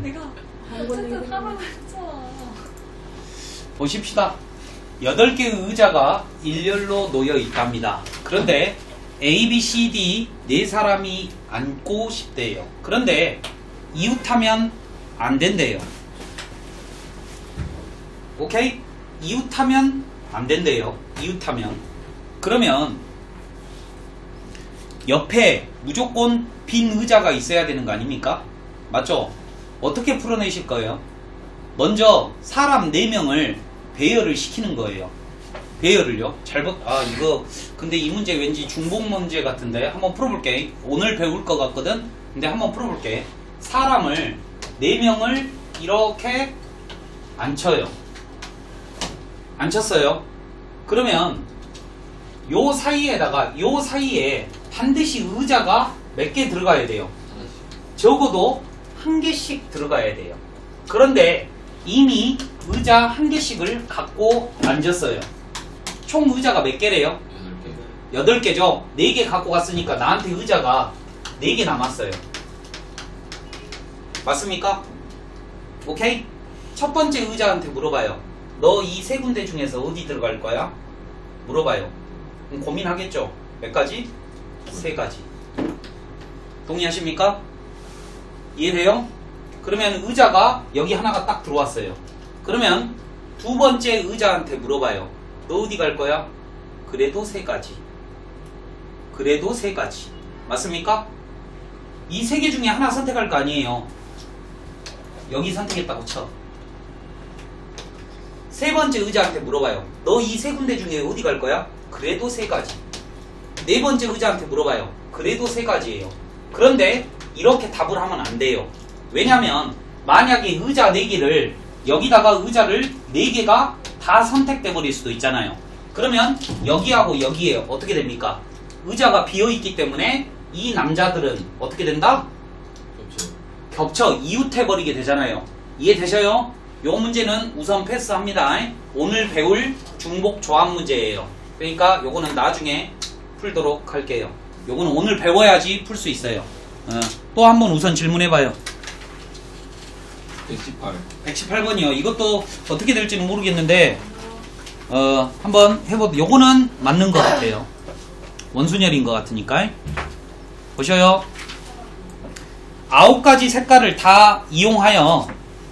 내가 어쨌든 사람을 했잖아. 보십시다. 8개의 의자가 일렬로 놓여 있답니다. 그런데 A, B, C, D 네 사람이 앉고 싶대요. 그런데 이웃하면 안 된대요. 오케이? 이웃하면 안 된대요. 이웃하면. 그러면 옆에 무조건 빈 의자가 있어야 되는 거 아닙니까? 맞죠? 어떻게 풀어내실 거예요? 먼저 사람 4명을 배열을 시키는 거예요. 배열을요? 이거 근데 이 문제 왠지 중복 문제 같은데 한번 풀어볼게. 오늘 배울 것 같거든? 근데 한번 풀어볼게. 사람을 4명을 이렇게 앉혀요. 앉혔어요. 그러면 요 사이에 반드시 의자가 몇 개 들어가야 돼요? 적어도 1개씩 들어가야 돼요. 그런데 이미 의자 1개씩을 갖고 앉았어요. 총 의자가 몇 개래요? 8개죠? 4개 갖고 갔으니까 나한테 의자가 4개 남았어요. 맞습니까? 오케이? 첫 번째 의자한테 물어봐요. 너 이 3군데 중에서 어디 들어갈 거야? 물어봐요. 그럼 고민하겠죠? 몇 가지? 3가지. 동의하십니까? 이해돼요? 그러면 의자가 여기 하나가 딱 들어왔어요. 그러면 두 번째 의자한테 물어봐요. 너 어디 갈 거야? 그래도 3가지. 그래도 3가지. 맞습니까? 이 3개 중에 하나 선택할 거 아니에요. 여기 선택했다고 쳐. 세 번째 의자한테 물어봐요. 너 이 3군데 중에 어디 갈 거야? 그래도 3가지. 네 번째 의자한테 물어봐요. 그래도 3가지예요. 그런데 이렇게 답을 하면 안 돼요. 왜냐면 만약에 의자 4개를 여기다가 의자를 4개가 다 선택돼 버릴 수도 있잖아요. 그러면 여기하고 여기에 어떻게 됩니까? 의자가 비어있기 때문에 이 남자들은 어떻게 된다? 겹쳐 이웃해버리게 되잖아요. 이해되셔요? 요 문제는 우선 패스합니다. 오늘 배울 중복 조합 문제예요. 그러니까 요거는 나중에 풀도록 할게요. 요거는 오늘 배워야지 풀 수 있어요. 또 한 번 우선 질문해봐요. 118번이요. 이것도 어떻게 될지는 모르겠는데 한번 해보도. 요거는 맞는 것 같아요. 원순열인 것 같으니까. 보셔요. 9가지 색깔을 다 이용하여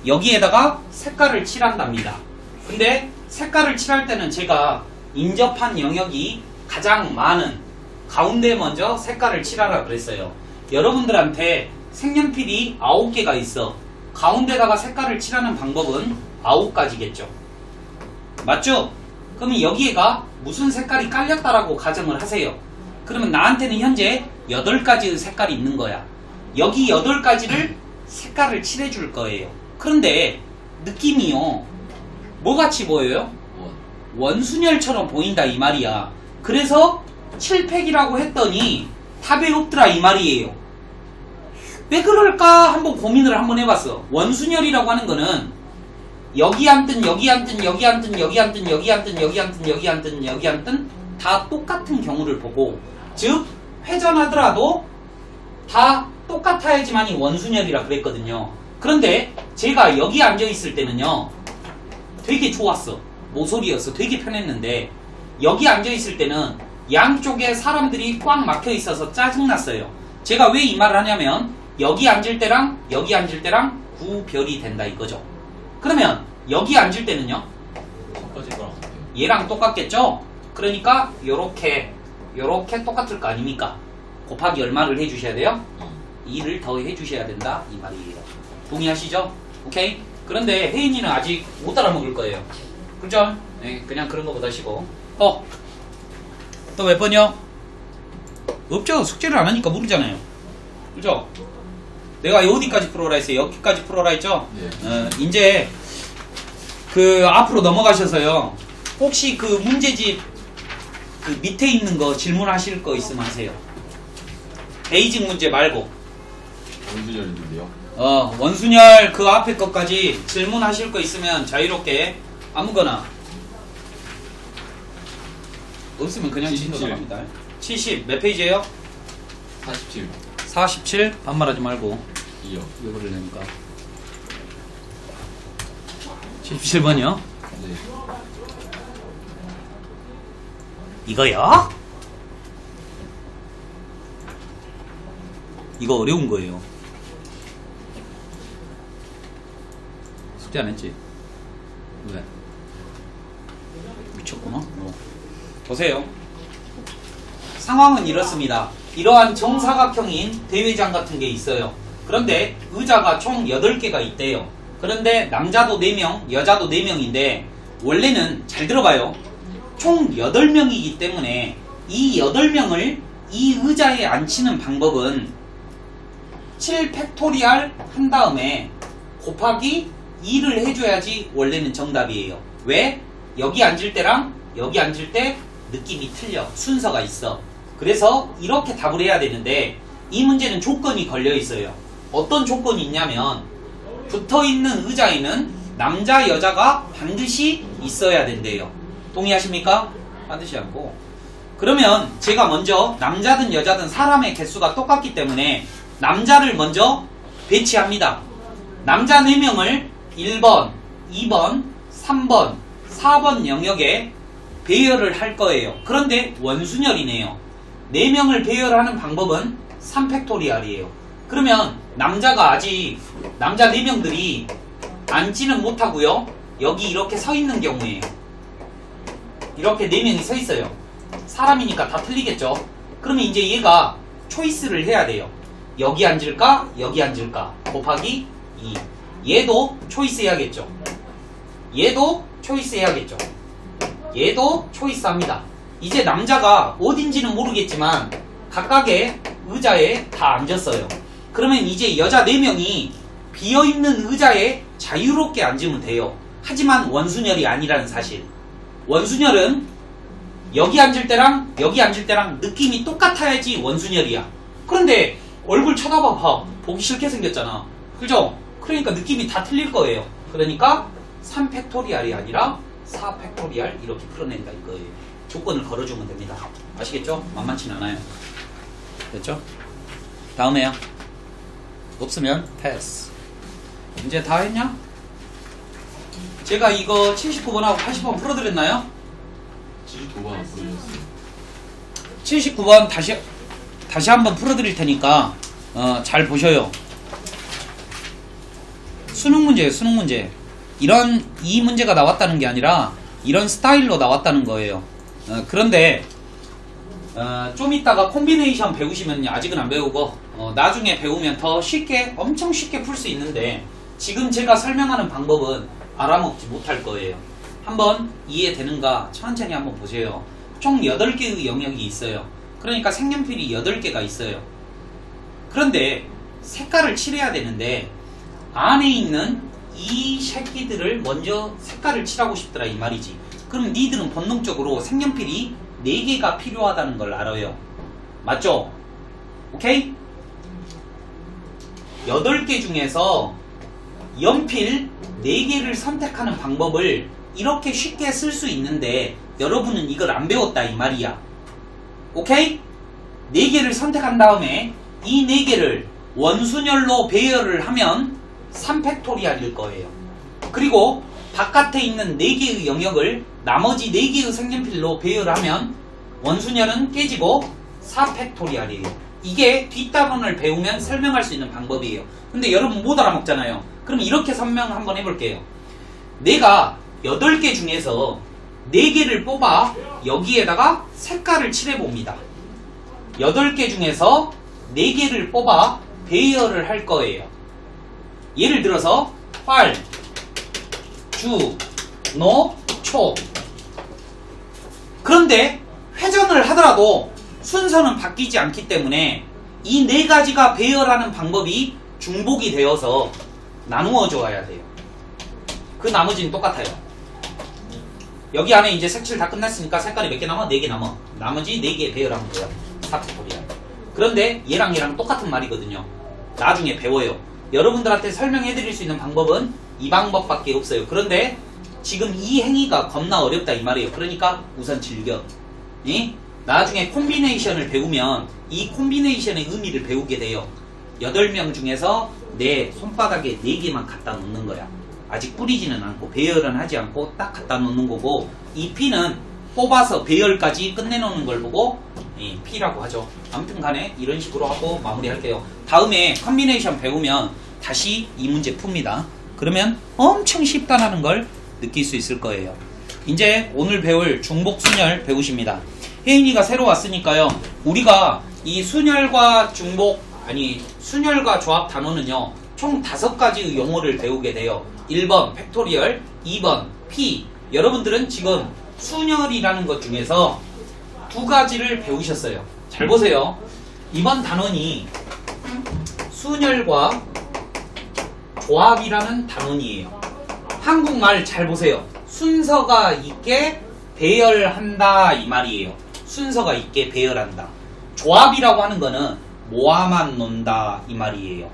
여기에다가 색깔을 칠한답니다. 근데 색깔을 칠할 때는 제가 인접한 영역이 가장 많은 가운데 먼저 색깔을 칠하라 그랬어요. 여러분들한테 색연필이 9개가 있어. 가운데다가 색깔을 칠하는 방법은 9가지겠죠. 맞죠? 그러면 여기에가 무슨 색깔이 깔렸다라고 가정을 하세요. 그러면 나한테는 현재 8가지의 색깔이 있는 거야. 여기 8가지를 색깔을 칠해줄 거예요. 그런데 느낌이요. 뭐같이 보여요? 원순열처럼 보인다 이 말이야. 그래서 7팩이라고 했더니 답이 없더라 이 말이에요. 왜 그럴까 한번 고민을 한번 해봤어. 원순열이라고 하는 거는 여기 앉든 여기 앉든 여기 앉든 여기 앉든 여기 앉든 여기 앉든 여기 앉든 여기 앉든 다 똑같은 경우를 보고, 즉 회전하더라도 다 똑같아야지만이 원순열이라 그랬거든요. 그런데 제가 여기 앉아있을 때는요 되게 좋았어. 모서리였어. 되게 편했는데 여기 앉아있을 때는 양쪽에 사람들이 꽉 막혀있어서 짜증났어요. 제가 왜 이 말을 하냐면 여기 앉을 때랑 여기 앉을 때랑 구별이 된다 이거죠. 그러면 여기 앉을 때는요 얘랑 똑같겠죠? 그러니까 요렇게 똑같을 거 아닙니까? 곱하기 얼마를 해주셔야 돼요? 2를 더 해주셔야 된다 이 말이에요. 동의하시죠? 오케이? 그런데 혜인이는 아직 못 알아먹을 거예요. 그죠? 네, 그냥 그런 거 못 하시고. 또 몇 번이요? 없죠. 숙제를 안 하니까 모르잖아요. 그죠? 내가 어디까지 풀어라 했어요? 여기까지 풀어라 했죠? 네. 이제 그 앞으로 넘어가셔서요. 혹시 그 문제집 그 밑에 있는 거 질문하실 거 있으면 하세요. 베이직 문제 말고. 원순열 있는데요? 원순열 그 앞에 것까지 질문하실 거 있으면 자유롭게 아무거나. 없으면 그냥 77. 진도 나갑니다. 70 몇 페이지예요? 47 47 반말하지 말고 2요. 이거를 내니까 77번이요? 네. 이거요? 이거 어려운 거예요. 숙제 안 했지? 왜? 미쳤구나? 보세요. 상황은 이렇습니다. 이러한 정사각형인 대회장 같은 게 있어요. 그런데 의자가 총 8개가 있대요. 그런데 남자도 4명, 여자도 4명인데 원래는 잘 들어봐요. 총 8명이기 때문에 이 8명을 이 의자에 앉히는 방법은 7팩토리얼 한 다음에 곱하기 2를 해줘야지 원래는 정답이에요. 왜? 여기 앉을 때랑 여기 앉을 때 느낌이 틀려. 순서가 있어. 그래서 이렇게 답을 해야 되는데 이 문제는 조건이 걸려 있어요. 어떤 조건이 있냐면 붙어있는 의자에는 남자 여자가 반드시 있어야 된대요. 동의하십니까? 반드시 않고. 그러면 제가 먼저 남자든 여자든 사람의 개수가 똑같기 때문에 남자를 먼저 배치합니다. 남자 4명을 1번, 2번, 3번, 4번 영역에 배열을 할 거예요. 그런데 원순열이네요. 4명을 배열하는 방법은 3팩토리얼이에요. 그러면 남자가 아직 남자 4명들이 앉지는 못하고요. 여기 이렇게 서 있는 경우에요. 이렇게 4명이 서 있어요. 사람이니까 다 틀리겠죠. 그러면 이제 얘가 초이스를 해야 돼요. 여기 앉을까? 여기 앉을까? 곱하기 2. 얘도 초이스 해야겠죠. 얘도 초이스 해야겠죠. 얘도 초이스 합니다. 이제 남자가 어딘지는 모르겠지만 각각의 의자에 다 앉았어요. 그러면 이제 여자 4명이 비어있는 의자에 자유롭게 앉으면 돼요. 하지만 원순열이 아니라는 사실. 원순열은 여기 앉을 때랑 여기 앉을 때랑 느낌이 똑같아야지 원순열이야. 그런데 얼굴 쳐다봐. 보기 싫게 생겼잖아. 그죠? 그러니까 느낌이 다 틀릴 거예요. 그러니까 3팩토리얼이 아니라 4팩토리얼 이렇게 풀어낸다 이거예요. 조건을 걸어주면 됩니다. 아시겠죠? 만만치 않아요. 됐죠? 다음에요. 없으면 패스. 이제 다 했냐? 제가 이거 79번하고 80번 풀어드렸나요? 79번 안 보여줬어요. 79번 다시 한번 풀어드릴 테니까 잘 보셔요. 수능 문제예요. 수능 문제. 이 문제가 나왔다는 게 아니라 이런 스타일로 나왔다는 거예요. 그런데 좀 이따가 콤비네이션 배우시면 아직은 안 배우고 나중에 배우면 더 쉽게 엄청 쉽게 풀 수 있는데 지금 제가 설명하는 방법은 알아먹지 못할 거예요. 한번 이해되는가 천천히 한번 보세요. 총 8개의 영역이 있어요. 그러니까 색연필이 8개가 있어요. 그런데 색깔을 칠해야 되는데 안에 있는 이 새끼들을 먼저 색깔을 칠하고 싶더라 이 말이지. 그럼 니들은 본능적으로 색연필이 4개가 필요하다는 걸 알아요. 맞죠? 오케이? 8개 중에서 연필 4개를 선택하는 방법을 이렇게 쉽게 쓸 수 있는데 여러분은 이걸 안 배웠다 이 말이야. 오케이? 4개를 선택한 다음에 이 4개를 원순열로 배열을 하면 3팩토리얼일 거예요. 그리고 바깥에 있는 4개의 영역을 나머지 4개의 색연필로 배열하면 원순열은 깨지고 4팩토리얼이에요. 이게 뒷단원을 배우면 설명할 수 있는 방법이에요. 근데 여러분 못 알아먹잖아요. 그럼 이렇게 설명 한번 해볼게요. 내가 8개 중에서 4개를 뽑아 여기에다가 색깔을 칠해봅니다. 8개 중에서 4개를 뽑아 배열을 할 거예요. 예를 들어서 활, 주, 노, 초. 그런데 회전을 하더라도 순서는 바뀌지 않기 때문에 이 4가지가 배열하는 방법이 중복이 되어서 나누어 줘야 돼요. 그 나머지는 똑같아요. 여기 안에 이제 색칠 다 끝났으니까 색깔이 몇 개 남아? 4개 남아. 나머지 4개 배열하면 돼요. 4팩토리얼. 그런데 얘랑 얘랑 똑같은 말이거든요. 나중에 배워요. 여러분들한테 설명해드릴 수 있는 방법은 이 방법밖에 없어요. 그런데 지금 이 행위가 겁나 어렵다 이 말이에요. 그러니까 우선 즐겨. 나중에 콤비네이션을 배우면 이 콤비네이션의 의미를 배우게 돼요. 8명 중에서 내 손바닥에 4개만 갖다 놓는 거야. 아직 뿌리지는 않고 배열은 하지 않고 딱 갖다 놓는 거고, 이 P는 뽑아서 배열까지 끝내놓는 걸 보고 P라고 하죠. 아무튼 간에 이런 식으로 하고 마무리할게요. 다음에 컨비네이션 배우면 다시 이 문제 풉니다. 그러면 엄청 쉽다라는 걸 느낄 수 있을 거예요. 이제 오늘 배울 중복순열 배우십니다. 혜인이가 새로 왔으니까요. 우리가 이 순열과 순열과 조합 단어는요. 총 5가지 용어를 배우게 돼요. 1번 팩토리얼, 2번 P. 여러분들은 지금 순열이라는 것 중에서 2가지를 배우셨어요. 잘 보세요. 이번 단원이 순열과 조합이라는 단원이에요. 한국말 잘 보세요. 순서가 있게 배열한다 이 말이에요. 순서가 있게 배열한다. 조합이라고 하는 거는 모아만 논다 이 말이에요.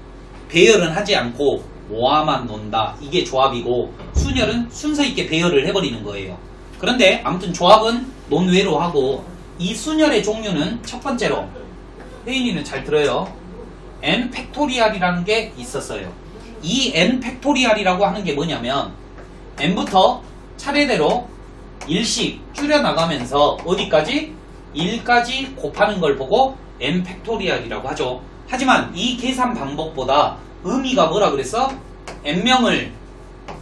배열은 하지 않고 모아만 논다. 이게 조합이고, 순열은 순서 있게 배열을 해버리는 거예요. 그런데 아무튼 조합은 논외로 하고, 이 순열의 종류는 첫 번째로, 혜인이는 잘 들어요. n 팩토리알이라는 게 있었어요. 이 n 팩토리알이라고 하는 게 뭐냐면 n부터 차례대로 1씩 줄여나가면서 어디까지? 1까지 곱하는 걸 보고 n 팩토리알이라고 하죠. 하지만 이 계산 방법보다 의미가 뭐라 그랬어? n명을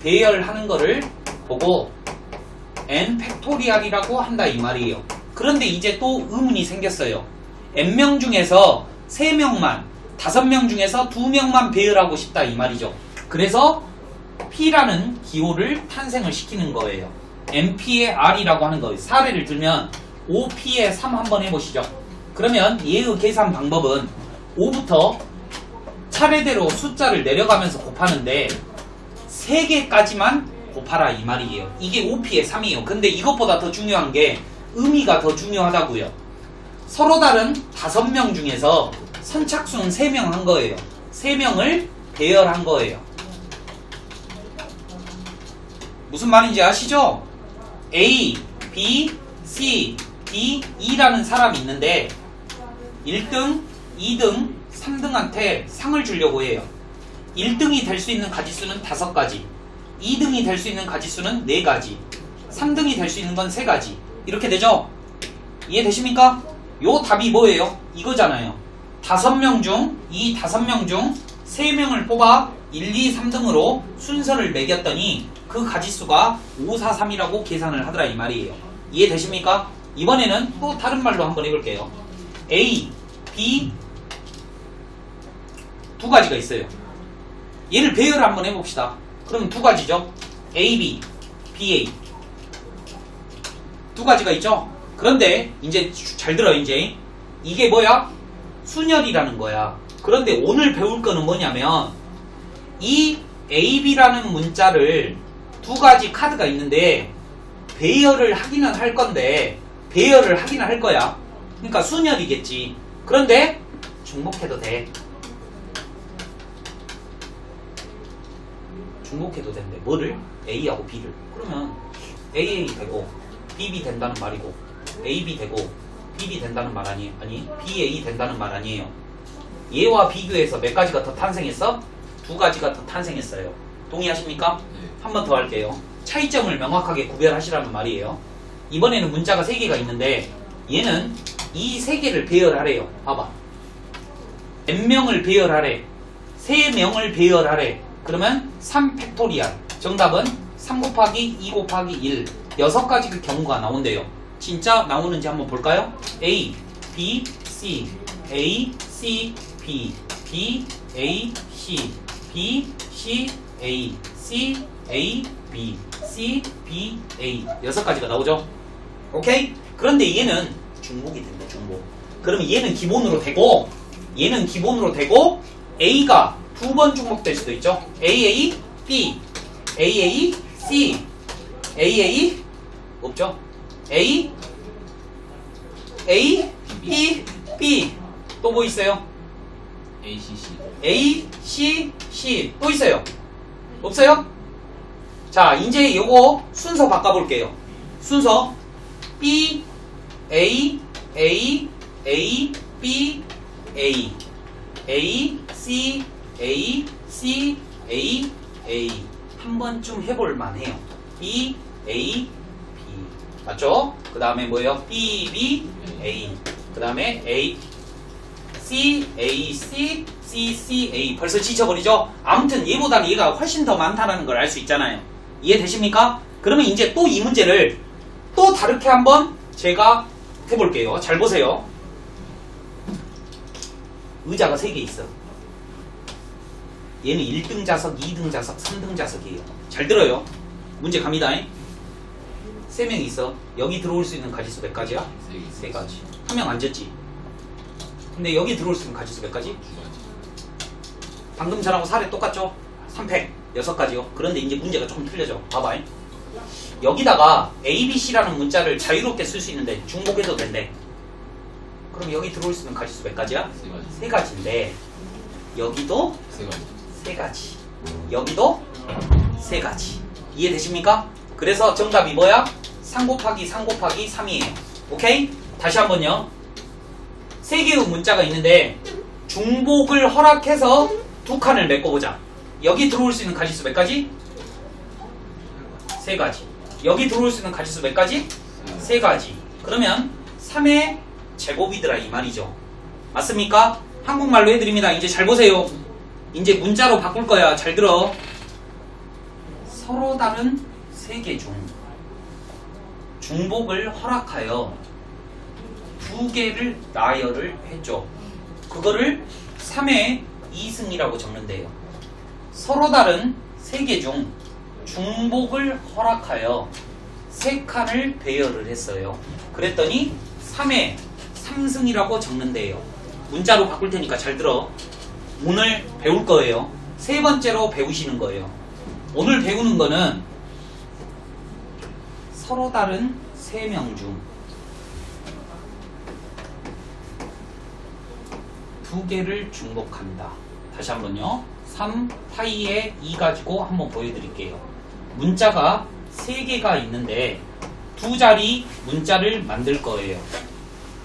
배열하는 거를 보고 n 팩토리알이라고 한다 이 말이에요. 그런데 이제 또 의문이 생겼어요. n명 중에서 3명만, 5명 중에서 2명만 배열하고 싶다 이 말이죠. 그래서 P라는 기호를 탄생을 시키는 거예요. NP의 R이라고 하는 거예요. 사례를 들면 5P의 3 한번 해보시죠. 그러면 얘의 계산 방법은 5부터 차례대로 숫자를 내려가면서 곱하는데 3개까지만 곱하라 이 말이에요. 이게 5P의 3이에요. 근데 이것보다 더 중요한 게 의미가 더 중요하다고요. 서로 다른 5명 중에서 선착순 3명 한 거예요. 3명을 배열한 거예요. 무슨 말인지 아시죠? A, B, C, D, E라는 사람이 있는데 1등, 2등, 3등한테 상을 주려고 해요. 1등이 될 수 있는 가지수는 5가지, 2등이 될 수 있는 가지수는 4가지, 3등이 될 수 있는 건 3가지. 이렇게 되죠? 이해되십니까? 요 답이 뭐예요? 이거잖아요. 5명 중, 이 5명 중 3명을 뽑아 1, 2, 3등으로 순서를 매겼더니 그 가지수가 5, 4, 3이라고 계산을 하더라 이 말이에요. 이해되십니까? 이번에는 또 다른 말로 한번 해볼게요. A, B 2가지가 있어요. 얘를 배열을 한번 해봅시다. 그럼 2가지죠. A, B, B, A 2가지가 있죠. 그런데 이제 잘 들어. 이제 이게 뭐야? 순열이라는 거야. 그런데 오늘 배울 거는 뭐냐면 이 AB라는 문자를 2가지 카드가 있는데 배열을 하기는 할 건데 배열을 하기는 할 거야. 그러니까 순열이겠지. 그런데 중복해도 돼. 중복해도 된대. 뭐를? A하고 B를. 그러면 AA 되고 BB 된다는 말이고 AB 되고 BB 된다는 말 아니에요? 아니 BA 된다는 말 아니에요. 얘와 비교해서 몇 가지가 더 탄생했어? 2가지가 더 탄생했어요. 동의하십니까? 네. 한 번 더 할게요. 차이점을 명확하게 구별하시라는 말이에요. 이번에는 문자가 3개가 있는데 얘는 이 3개를 배열하래요. 봐봐. n명을 배열하래. 3명을 배열하래. 그러면 3팩토리알. 정답은 3 곱하기 2 곱하기 1. 6가지 경우가 나온대요. 진짜 나오는지 한번 볼까요? A, B, C, A, C, B, B, A, C, B, C, A, C, A, B, C, B, A 6가지가 나오죠? 오케이? 그런데 얘는 중복이 된다. 중복. 그러면 얘는 기본으로 되고 얘는 기본으로 되고 A가 2번 중복될 수도 있죠. AA, B, AA, C, AA 없죠? A, A, B, B 또 뭐 있어요? ACC. A, C, C 또 있어요? 없어요? 자, 이제 요거 순서 바꿔볼게요. 순서 B, A, A, A, B, A, A, C, A, C, A, A, 한 번쯤 해볼 만해요. B, A, B. 맞죠? 그 다음에 뭐예요? B, B, A. 그 다음에 A, C, A, C, C, C, A. 벌써 지쳐버리죠? 아무튼 얘보다는 얘가 훨씬 더 많다는 걸 알 수 있잖아요. 이해되십니까? 그러면 이제 또 이 문제를 또 다르게 한번 제가 해볼게요. 잘 보세요. 의자가 3개 있어. 얘는 1등 좌석, 2등 좌석, 3등 좌석이에요. 잘 들어요. 문제 갑니다. 3명이 있어. 여기 들어올 수 있는 가지수 몇 가지야? 3가지. 한 명 앉았지. 근데 여기 들어올 수 있는 가지수 몇 가지? 방금 전하고 사례 똑같죠? 3팩 6가지요. 그런데 이제 문제가 조금 틀려져. 봐봐. 여기다가 A, B, C라는 문자를 자유롭게 쓸 수 있는데 중복해도 된대. 그럼 여기 들어올 수 있는 가지수 몇 가지야? 3가지인데 여기도 3가지. 여기도 3가지. 이해되십니까? 그래서 정답이 뭐야? 3 곱하기 3 곱하기 3이에요. 오케이? 다시 한번요. 3개의 문자가 있는데 중복을 허락해서 2칸을 메꿔보자. 여기 들어올 수 있는 가지수 몇 가지? 3가지. 여기 들어올 수 있는 가지수 몇 가지? 3가지. 그러면 3의 제곱이더라 이 말이죠. 맞습니까? 한국말로 해드립니다. 이제 잘 보세요. 이제 문자로 바꿀 거야. 잘 들어. 서로 다른 3개 중 중복을 허락하여 2개를 나열을 해줘. 그거를 3의 2승이라고 적는데요. 서로 다른 3개 중 중복을 허락하여 3칸을 배열을 했어요. 그랬더니 3의 3승이라고 적는데요. 문자로 바꿀 테니까 잘 들어. 오늘 배울 거예요. 3번째로 배우시는 거예요. 오늘 배우는 거는 서로 다른 3명 중 2개를 중복한다. 다시 한번요. 3파이에 2 가지고 한번 보여드릴게요. 문자가 3개가 있는데 2자리 문자를 만들 거예요.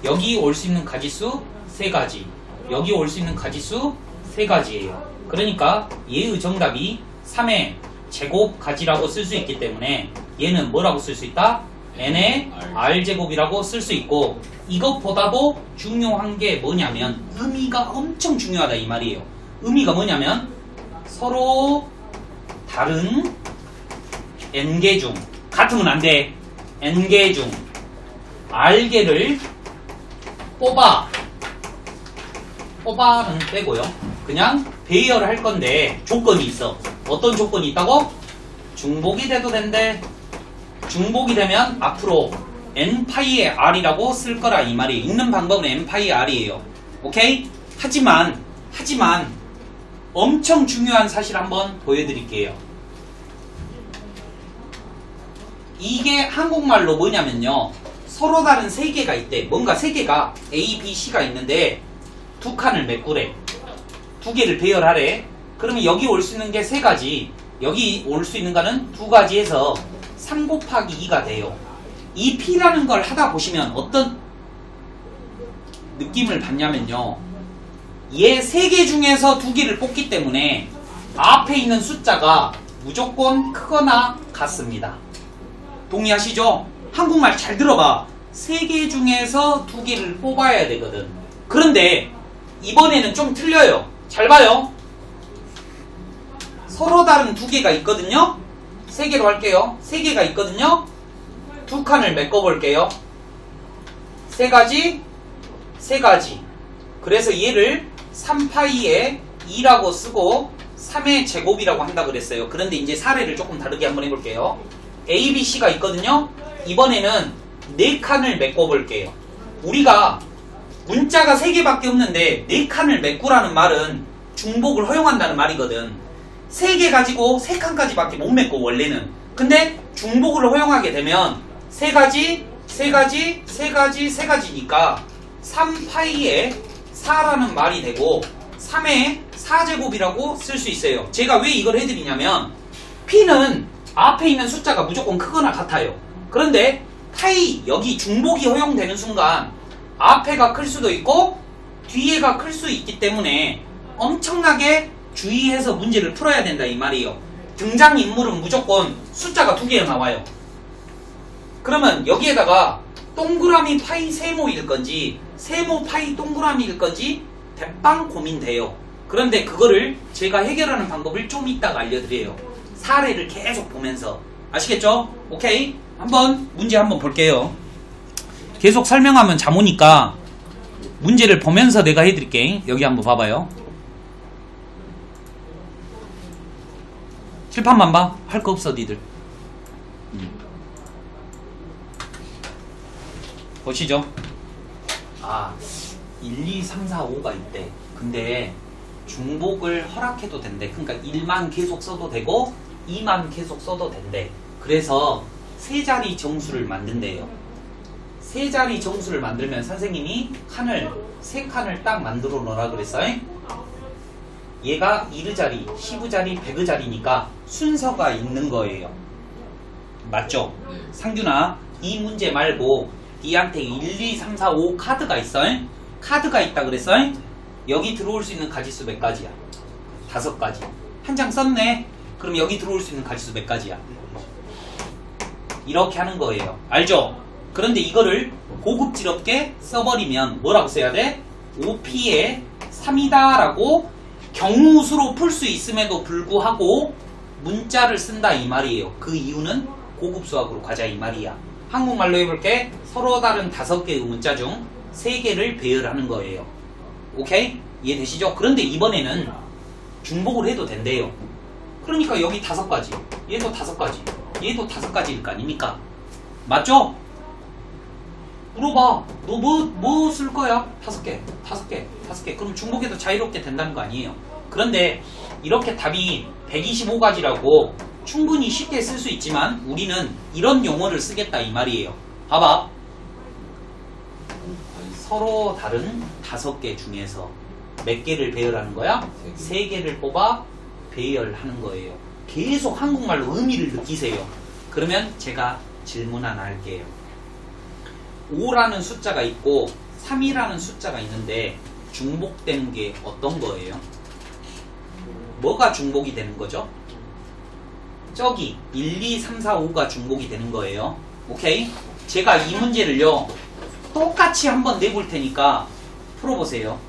여기 올 수 있는 가지수 3가지, 여기 올 수 있는 가지수 3가지예요. 그러니까 얘의 정답이 3의 제곱 가지라고 쓸 수 있기 때문에 얘는 뭐라고 쓸 수 있다? n의 r제곱이라고 쓸 수 있고, 이것보다도 중요한 게 뭐냐면 의미가 엄청 중요하다 이 말이에요. 의미가 뭐냐면 서로 다른 n개 중, 같으면 안 돼. n개 중 r개를 뽑아는 빼고요. 그냥 배열을 할 건데 조건이 있어. 어떤 조건이 있다고? 중복이 돼도 된대. 중복이 되면 앞으로 n파이의 r이라고 쓸 거라 이 말이에요. 읽는 방법은 n파이의 r이에요. 오케이? 하지만 엄청 중요한 사실 한번 보여드릴게요. 이게 한국말로 뭐냐면요, 서로 다른 3개가 있대. 뭔가 3개가 A, B, C가 있는데 2칸을 메꾸래. 2개를 배열하래. 그러면 여기 올 수 있는 게 3가지, 여기 올 수 있는 거는 2가지 해서 3 곱하기 2가 돼요. 이 P라는 걸 하다 보시면 어떤 느낌을 받냐면요, 얘 3개 중에서 2개를 뽑기 때문에 앞에 있는 숫자가 무조건 크거나 같습니다. 동의하시죠? 한국말 잘 들어봐. 3개 중에서 2개를 뽑아야 되거든. 그런데 이번에는 좀 틀려요. 잘 봐요. 서로 다른 2개가 있거든요. 3개로 할게요. 3개가 있거든요. 2칸을 메꿔볼게요. 3가지, 3가지. 그래서 얘를 3파이에 2라고 쓰고 3의 제곱이라고 한다 그랬어요. 그런데 이제 사례를 조금 다르게 한번 해볼게요. A, B, C가 있거든요. 이번에는 4칸을 메꿔볼게요. 우리가 문자가 3개밖에 없는데 4칸을 메꾸라는 말은 중복을 허용한다는 말이거든. 3개 가지고 3칸까지밖에 못 메꿔 원래는. 근데 중복을 허용하게 되면 3가지, 3가지, 3가지, 3가지니까 3파이에 4라는 말이 되고 3의 4제곱이라고 쓸 수 있어요. 제가 왜 이걸 해드리냐면 P는 앞에 있는 숫자가 무조건 크거나 같아요. 그런데 파이, 여기 중복이 허용되는 순간 앞에가 클 수도 있고 뒤에가 클 수 있기 때문에 엄청나게 주의해서 문제를 풀어야 된다 이 말이에요. 등장인물은 무조건 숫자가 2개가 나와요. 그러면 여기에다가 동그라미 파이 세모일 건지 세모 파이 동그라미일 건지 대빵 고민돼요. 그런데 그거를 제가 해결하는 방법을 좀 이따가 알려드려요. 사례를 계속 보면서. 아시겠죠? 오케이? 문제 한번 볼게요. 계속 설명하면 잠 오니까 문제를 보면서 내가 해드릴게. 여기 한번 봐봐요. 칠판만 봐. 할 거 없어 니들. 보시죠. 1, 2, 3, 4, 5가 있대. 근데 중복을 허락해도 된대. 그러니까 1만 계속 써도 되고 2만 계속 써도 된대. 그래서 세 자리 정수를 만든대요. 세 자리 정수를 만들면 선생님이 세 칸을 딱 만들어 놓으라 그랬어. 얘가 1의자리, 10의자리, 100의자리니까 순서가 있는 거예요. 맞죠? 상균아, 이 문제 말고 니한테 1, 2, 3, 4, 5 카드가 있어. 카드가 있다 그랬어. 여기 들어올 수 있는 가지수 몇 가지야? 5가지. 한 장 썼네. 그럼 여기 들어올 수 있는 가지수 몇 가지야? 이렇게 하는 거예요. 알죠? 그런데 이거를 고급지럽게 써버리면 뭐라고 써야 돼? 5p에 3이다 라고 경우수로 풀 수 있음에도 불구하고 문자를 쓴다 이 말이에요. 그 이유는 고급 수학으로 가자 이 말이야. 한국말로 해볼게. 서로 다른 5개의 문자 중 3개를 배열하는 거예요. 오케이? 이해되시죠? 그런데 이번에는 중복을 해도 된대요. 그러니까 여기 5가지, 얘도 5가지, 얘도 5가지일 거 아닙니까? 맞죠? 물어봐. 너 뭐 쓸 거야? 5개, 5개, 5개. 그럼 중복해도 자유롭게 된다는 거 아니에요. 그런데 이렇게 답이 125가지라고 충분히 쉽게 쓸 수 있지만 우리는 이런 용어를 쓰겠다 이 말이에요. 봐봐. 서로 다른 5개 중에서 몇 개를 배열하는 거야? 3개를 뽑아 배열하는 거예요. 계속 한국말로 의미를 느끼세요. 그러면 제가 질문 하나 할게요. 5라는 숫자가 있고 3이라는 숫자가 있는데 중복되는 게 어떤 거예요? 뭐가 중복이 되는 거죠? 저기 1, 2, 3, 4, 5가 중복이 되는 거예요. 오케이? 제가 이 문제를요 똑같이 한번 내볼 테니까 풀어보세요.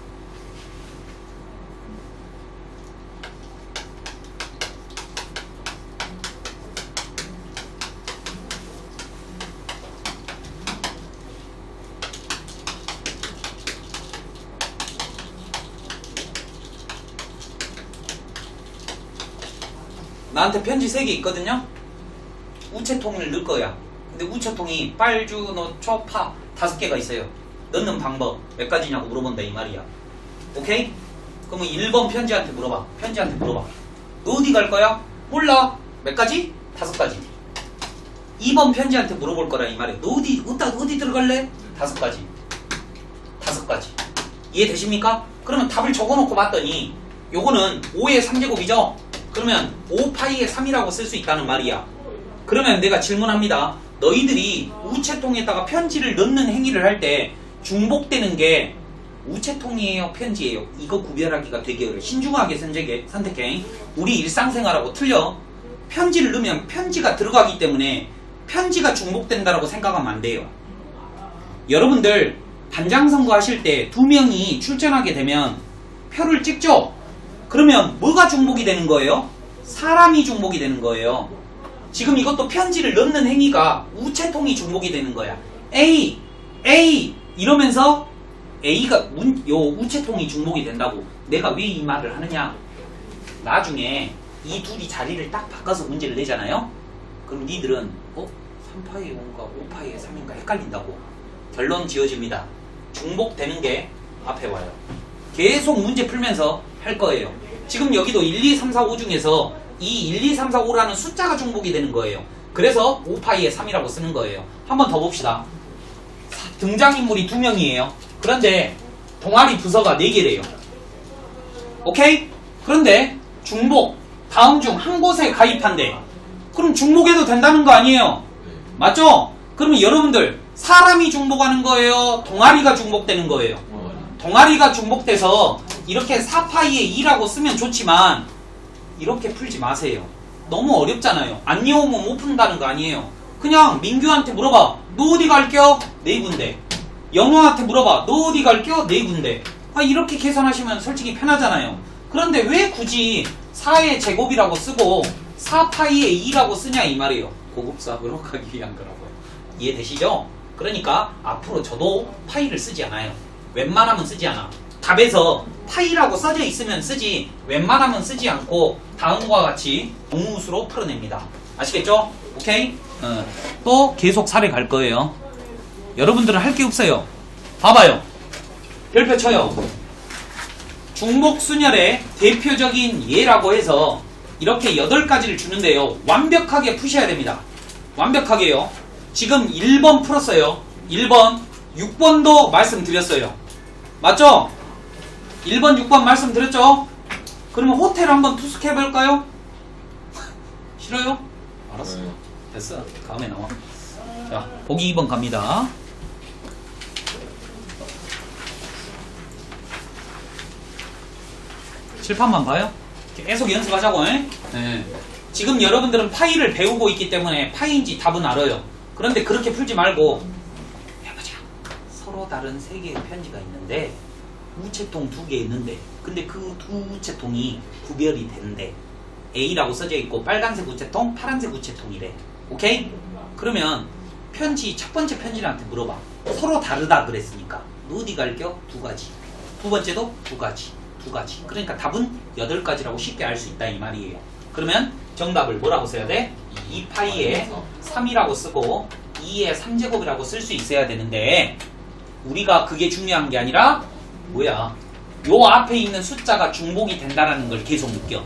나한테 편지 3개 있거든요. 우체통을 넣을 거야. 근데 우체통이 빨주, 노초, 파 5개가 있어요. 넣는 방법 몇 가지냐고 물어본다 이 말이야. 오케이? 그러면 1번 편지한테 물어봐. 너 어디 갈 거야? 몰라. 몇 가지? 5가지. 2번 편지한테 물어볼 거라 이 말이야. 너 어디 들어갈래? 5가지. 이해되십니까? 그러면 답을 적어놓고 봤더니 요거는 5의 3제곱이죠? 그러면 5파이의 3이라고 쓸 수 있다는 말이야. 그러면 내가 질문합니다. 너희들이 우체통에다가 편지를 넣는 행위를 할 때 중복되는 게 우체통이에요? 편지예요? 이거 구별하기가 되게 어려워. 신중하게 선택해. 우리 일상생활하고 틀려. 편지를 넣으면 편지가 들어가기 때문에 편지가 중복된다라고 생각하면 안 돼요. 여러분들 반장선거 하실 때 2명이 출전하게 되면 표를 찍죠? 그러면 뭐가 중복이 되는 거예요? 사람이 중복이 되는 거예요. 지금 이것도 편지를 넣는 행위가 우체통이 중복이 되는 거야. A 이러면서 A가 요 우체통이 중복이 된다고. 내가 왜 이 말을 하느냐? 나중에 이 둘이 자리를 딱 바꿔서 문제를 내잖아요. 그럼 니들은 3파의 5인가 5파의 3인가 헷갈린다고. 결론 지어집니다. 중복되는 게 앞에 와요. 계속 문제 풀면서 할 거예요. 지금 여기도 1, 2, 3, 4, 5 중에서 이 1, 2, 3, 4, 5라는 숫자가 중복이 되는 거예요. 그래서 5파이의 3이라고 쓰는 거예요. 한번 더 봅시다. 등장인물이 2명이에요. 그런데 동아리 부서가 4개래요. 오케이? 그런데 중복, 다음 중 한 곳에 가입한대. 그럼 중복해도 된다는 거 아니에요? 맞죠? 그러면 여러분들 사람이 중복하는 거예요? 동아리가 중복되는 거예요? 동아리가 중복돼서 이렇게 4파이의 2라고 쓰면 좋지만 이렇게 풀지 마세요. 너무 어렵잖아요. 안 외우면 못 푼다는 거 아니에요. 그냥 민규한테 물어봐. 너 어디 갈겨? 네 군데. 영호한테 물어봐. 너 어디 갈겨? 네 군데. 이렇게 계산하시면 솔직히 편하잖아요. 그런데 왜 굳이 4의 제곱이라고 쓰고 4파이의 2라고 쓰냐 이 말이에요. 고급 수학으로 가기 위한 거라고요. 이해되시죠? 그러니까 앞으로 저도 파이를 쓰지 않아요. 웬만하면 쓰지 않아. 답에서 파이라고 써져 있으면 쓰지 웬만하면 쓰지 않고 다음과 같이 동무수로 풀어냅니다. 아시겠죠? 오케이? 또 계속 사례 갈 거예요. 여러분들은 할 게 없어요. 봐봐요. 별표 쳐요. 중복순열의 대표적인 예라고 해서 이렇게 8가지를 주는데요. 완벽하게 푸셔야 됩니다. 완벽하게요. 지금 1번 풀었어요. 1번, 6번도 말씀드렸어요. 맞죠? 1번, 6번 말씀드렸죠? 그러면 호텔 한번 투숙해볼까요? 싫어요? 알았어. 됐어. 다음에 나와. 자, 보기 2번 갑니다. 칠판만 봐요. 계속 연습하자고. 네. 지금 여러분들은 파이를 배우고 있기 때문에 파이인지 답은 알아요. 그런데 그렇게 풀지 말고 해보자. 서로 다른 3개의 편지가 있는데 우체통 2개 있는데 근데 그 두 우체통이 구별이 되는데 A라고 써져 있고 빨간색 우체통, 파란색 우체통이래. 오케이? 그러면 편지 첫 번째 편지한테 물어봐. 서로 다르다 그랬으니까 너 어디 갈겨? 2가지. 두 번째도 2가지. 2가지. 그러니까 답은 8가지라고 쉽게 알 수 있다 이 말이에요. 그러면 정답을 뭐라고 써야 돼? 2파이에 3이라고 쓰고 2의 3제곱이라고 쓸 수 있어야 되는데 우리가 그게 중요한 게 아니라 뭐야? 요 앞에 있는 숫자가 중복이 된다는 걸 계속 느껴.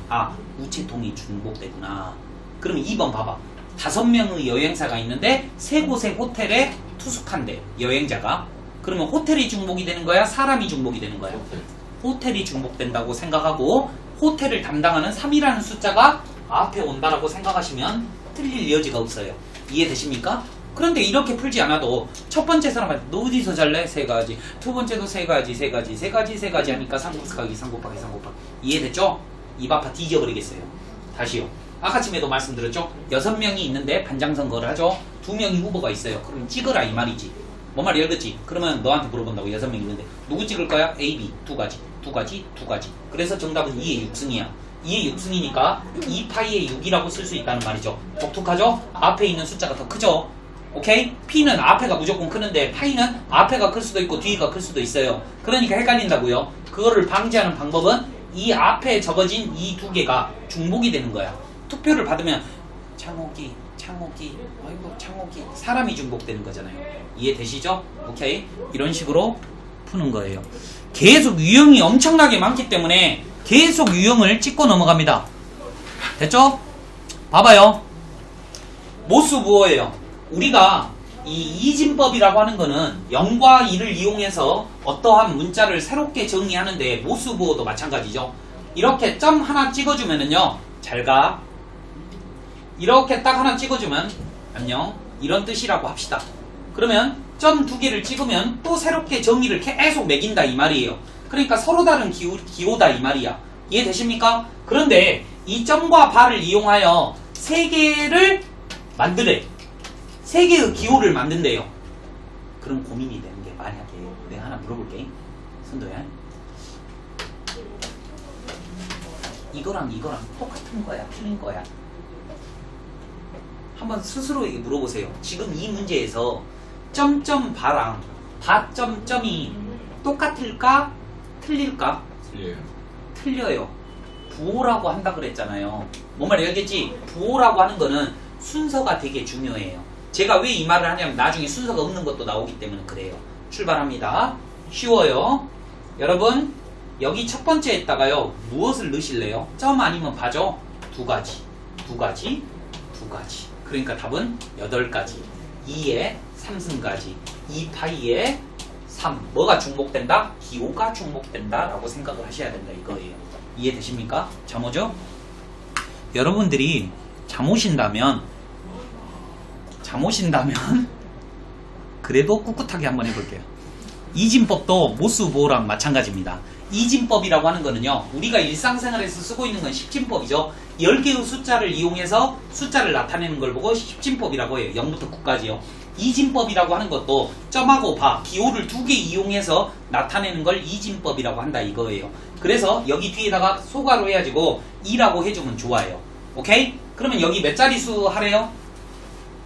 우체통이 중복되구나. 그러면 2번 봐봐. 5명의 여행사가 있는데 3곳의 호텔에 투숙한대. 여행자가. 그러면 호텔이 중복이 되는 거야? 사람이 중복이 되는 거야? 호텔이 중복된다고 생각하고 호텔을 담당하는 3이라는 숫자가 앞에 온다라고 생각하시면 틀릴 여지가 없어요. 이해되십니까? 그런데 이렇게 풀지 않아도 첫 번째 사람한테 너 어디서 잘래? 3가지. 두 번째도 3가지, 3가지, 3가지, 3가지 하니까 3 곱하기 3 곱하기 3 곱하기. 이해됐죠? 입 아파 뒤져버리겠어요. 다시요. 아까쯤에도 말씀드렸죠? 6명이 있는데 반장선거를 하죠. 2명이 후보가 있어요. 그럼 찍으라 이 말이지. 뭔 말이 알겠지? 그러면 너한테 물어본다고 6명 있는데 누구 찍을 거야? A, B 2가지, 2가지, 2가지. 그래서 정답은 2의 6승이야. 2의 6승이니까 2파이의 6이라고 쓸 수 있다는 말이죠. 독특하죠? 앞에 있는 숫자가 더 크죠? 오케이? P는 앞에가 무조건 크는데 파이는 앞에가 클 수도 있고 뒤가 클 수도 있어요. 그러니까 헷갈린다고요. 그거를 방지하는 방법은 이 앞에 적어진 이 2개가 중복이 되는 거야. 투표를 받으면 창옥이 아이고 창옥이 사람이 중복되는 거잖아요. 이해되시죠? 오케이? 이런 식으로 푸는 거예요. 계속 유형이 엄청나게 많기 때문에 계속 유형을 찍고 넘어갑니다. 됐죠? 봐봐요. 모수부호예요. 우리가 이 이진법이라고 하는 거는 0과 2를 이용해서 어떠한 문자를 새롭게 정의하는데 모수부호도 마찬가지죠. 이렇게 점 하나 찍어주면은요. 잘가. 이렇게 딱 하나 찍어주면 안녕. 이런 뜻이라고 합시다. 그러면 점 2개를 찍으면 또 새롭게 정의를 계속 매긴다 이 말이에요. 그러니까 서로 다른 기호다 이 말이야. 이해되십니까? 그런데 이 점과 바를 이용하여 3개를 만드래. 3개의 기호를 만든대요. 그럼 고민이 되는 게 만약에 내가 하나 물어볼게. 선도야. 이거랑 똑같은 거야? 틀린 거야? 한번 스스로에게 물어보세요. 지금 이 문제에서 점점 바랑 바점점이 똑같을까? 틀릴까? 틀려요. 틀려요. 부호라고 한다 그랬잖아요. 뭔 말인지 알겠지? 부호라고 하는 거는 순서가 되게 중요해요. 제가 왜 이 말을 하냐면 나중에 순서가 없는 것도 나오기 때문에 그래요. 출발합니다. 쉬워요. 여러분 여기 첫 번째에다가요 무엇을 넣으실래요? 점 아니면 바죠? 2가지 2가지 2가지. 그러니까 답은 8가지. 2에 3승가지 2파이에 3. 뭐가 중복된다? 기호가 중복된다 라고 생각을 하셔야 된다 이거예요. 이해되십니까? 잠오죠? 여러분들이 잠오신다면 그래도 꿋꿋하게 한번 해볼게요. 이진법도 모수부호랑 마찬가지입니다. 이진법이라고 하는 거는요, 우리가 일상생활에서 쓰고 있는 건 십진법이죠. 10개의 숫자를 이용해서 숫자를 나타내는 걸 보고 십진법이라고 해요. 0부터 9까지요. 이진법이라고 하는 것도 점하고 바, 기호를 2개 이용해서 나타내는 걸 이진법이라고 한다 이거예요. 그래서 여기 뒤에다가 소가로 해가지고 2라고 해주면 좋아요. 오케이? 그러면 여기 몇 자리 수 하래요?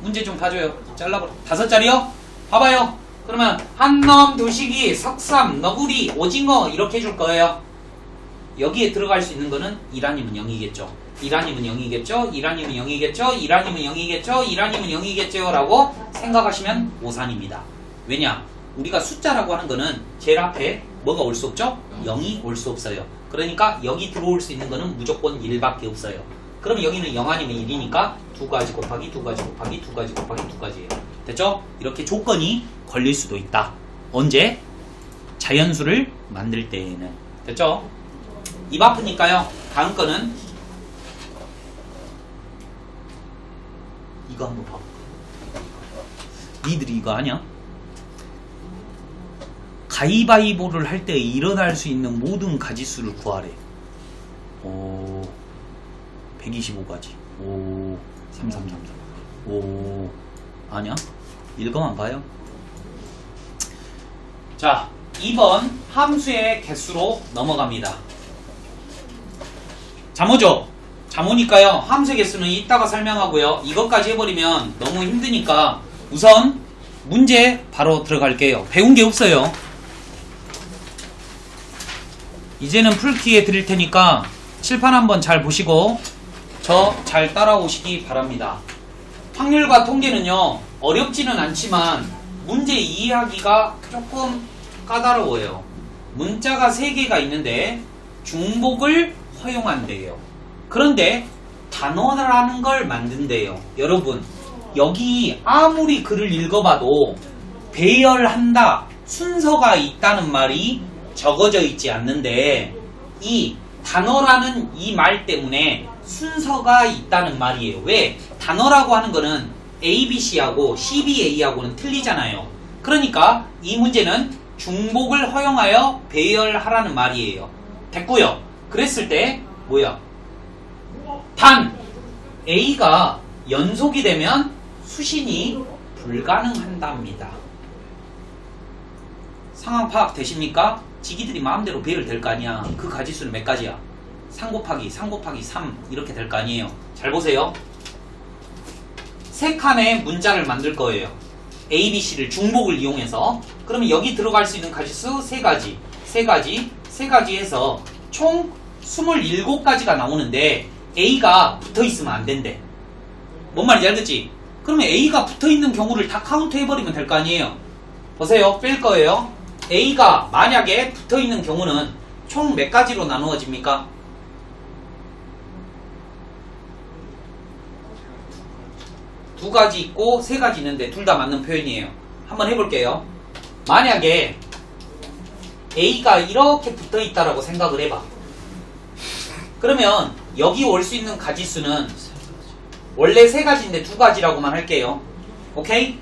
문제 좀 봐줘요. 잘라버려. 5자리요? 봐봐요. 그러면 한놈, 두식이, 석삼, 너구리, 오징어 이렇게 해줄 거예요. 여기에 들어갈 수 있는 거는 2라님은 0이겠죠. 2라님은 0이겠죠. 2라님은 0이겠죠. 2라님은 0이겠죠. 2라님은 0이겠죠. 라고 생각하시면 오산입니다. 왜냐? 우리가 숫자라고 하는 거는 제일 앞에 뭐가 올 수 없죠? 0이 올 수 없어요. 그러니까 여기 들어올 수 있는 거는 무조건 1밖에 없어요. 그럼 여기는 0 아니면 1이니까 2가지 곱하기 2가지 곱하기 2가지 곱하기 2가지예요. 됐죠? 이렇게 조건이 걸릴 수도 있다. 언제? 자연수를 만들 때에는. 됐죠? 입 아프니까요. 다음 거는 이거 한번 봐. 니들이 이거 아냐? 가위바위보를 할 때 일어날 수 있는 모든 가지수를 구하래. 오, 125가지. 오, 3333. 오, 아냐? 읽어만 봐요. 자, 2번 함수의 개수로 넘어갑니다. 자모죠? 자모니까요. 함수의 개수는 이따가 설명하고요. 이것까지 해버리면 너무 힘드니까 우선 문제 바로 들어갈게요. 배운 게 없어요. 이제는 풀기에 드릴 테니까 칠판 한번 잘 보시고 저 잘 따라오시기 바랍니다. 확률과 통계는요, 어렵지는 않지만 문제 이해하기가 조금 까다로워요. 문자가 3개가 있는데 중복을 허용한대요. 그런데 단어라는 걸 만든대요. 여러분, 여기 아무리 글을 읽어봐도 배열한다, 순서가 있다는 말이 적어져 있지 않는데 이 단어라는 이 말 때문에 순서가 있다는 말이에요. 왜? 단어라고 하는 거는 ABC하고 CBA하고는 틀리잖아요. 그러니까 이 문제는 중복을 허용하여 배열하라는 말이에요. 됐고요. 그랬을 때 뭐야? 단 A가 연속이 되면 수신이 불가능한답니다. 상황 파악 되십니까? 지기들이 마음대로 배열될 거 아니야. 그 가지수는 몇 가지야? 3 곱하기 3 곱하기 3 이렇게 될 거 아니에요. 잘 보세요. 3칸의 문자를 만들 거예요. A, B, C를 중복을 이용해서. 그러면 여기 들어갈 수 있는 가지수 3가지, 3가지, 3가지 해서 총 27가지가 나오는데 A가 붙어있으면 안 된대. 뭔 말인지 알겠지? 그러면 A가 붙어있는 경우를 다 카운트 해버리면 될 거 아니에요. 보세요. 뺄 거예요. A가 만약에 붙어있는 경우는 총 몇 가지로 나누어집니까? 두 가지 있고 3가지 있는데 둘 다 맞는 표현이에요. 한번 해볼게요. 만약에 A가 이렇게 붙어있다라고 생각을 해봐. 그러면 여기 올 수 있는 가지수는 원래 3가지인데 2가지라고만 할게요. 오케이?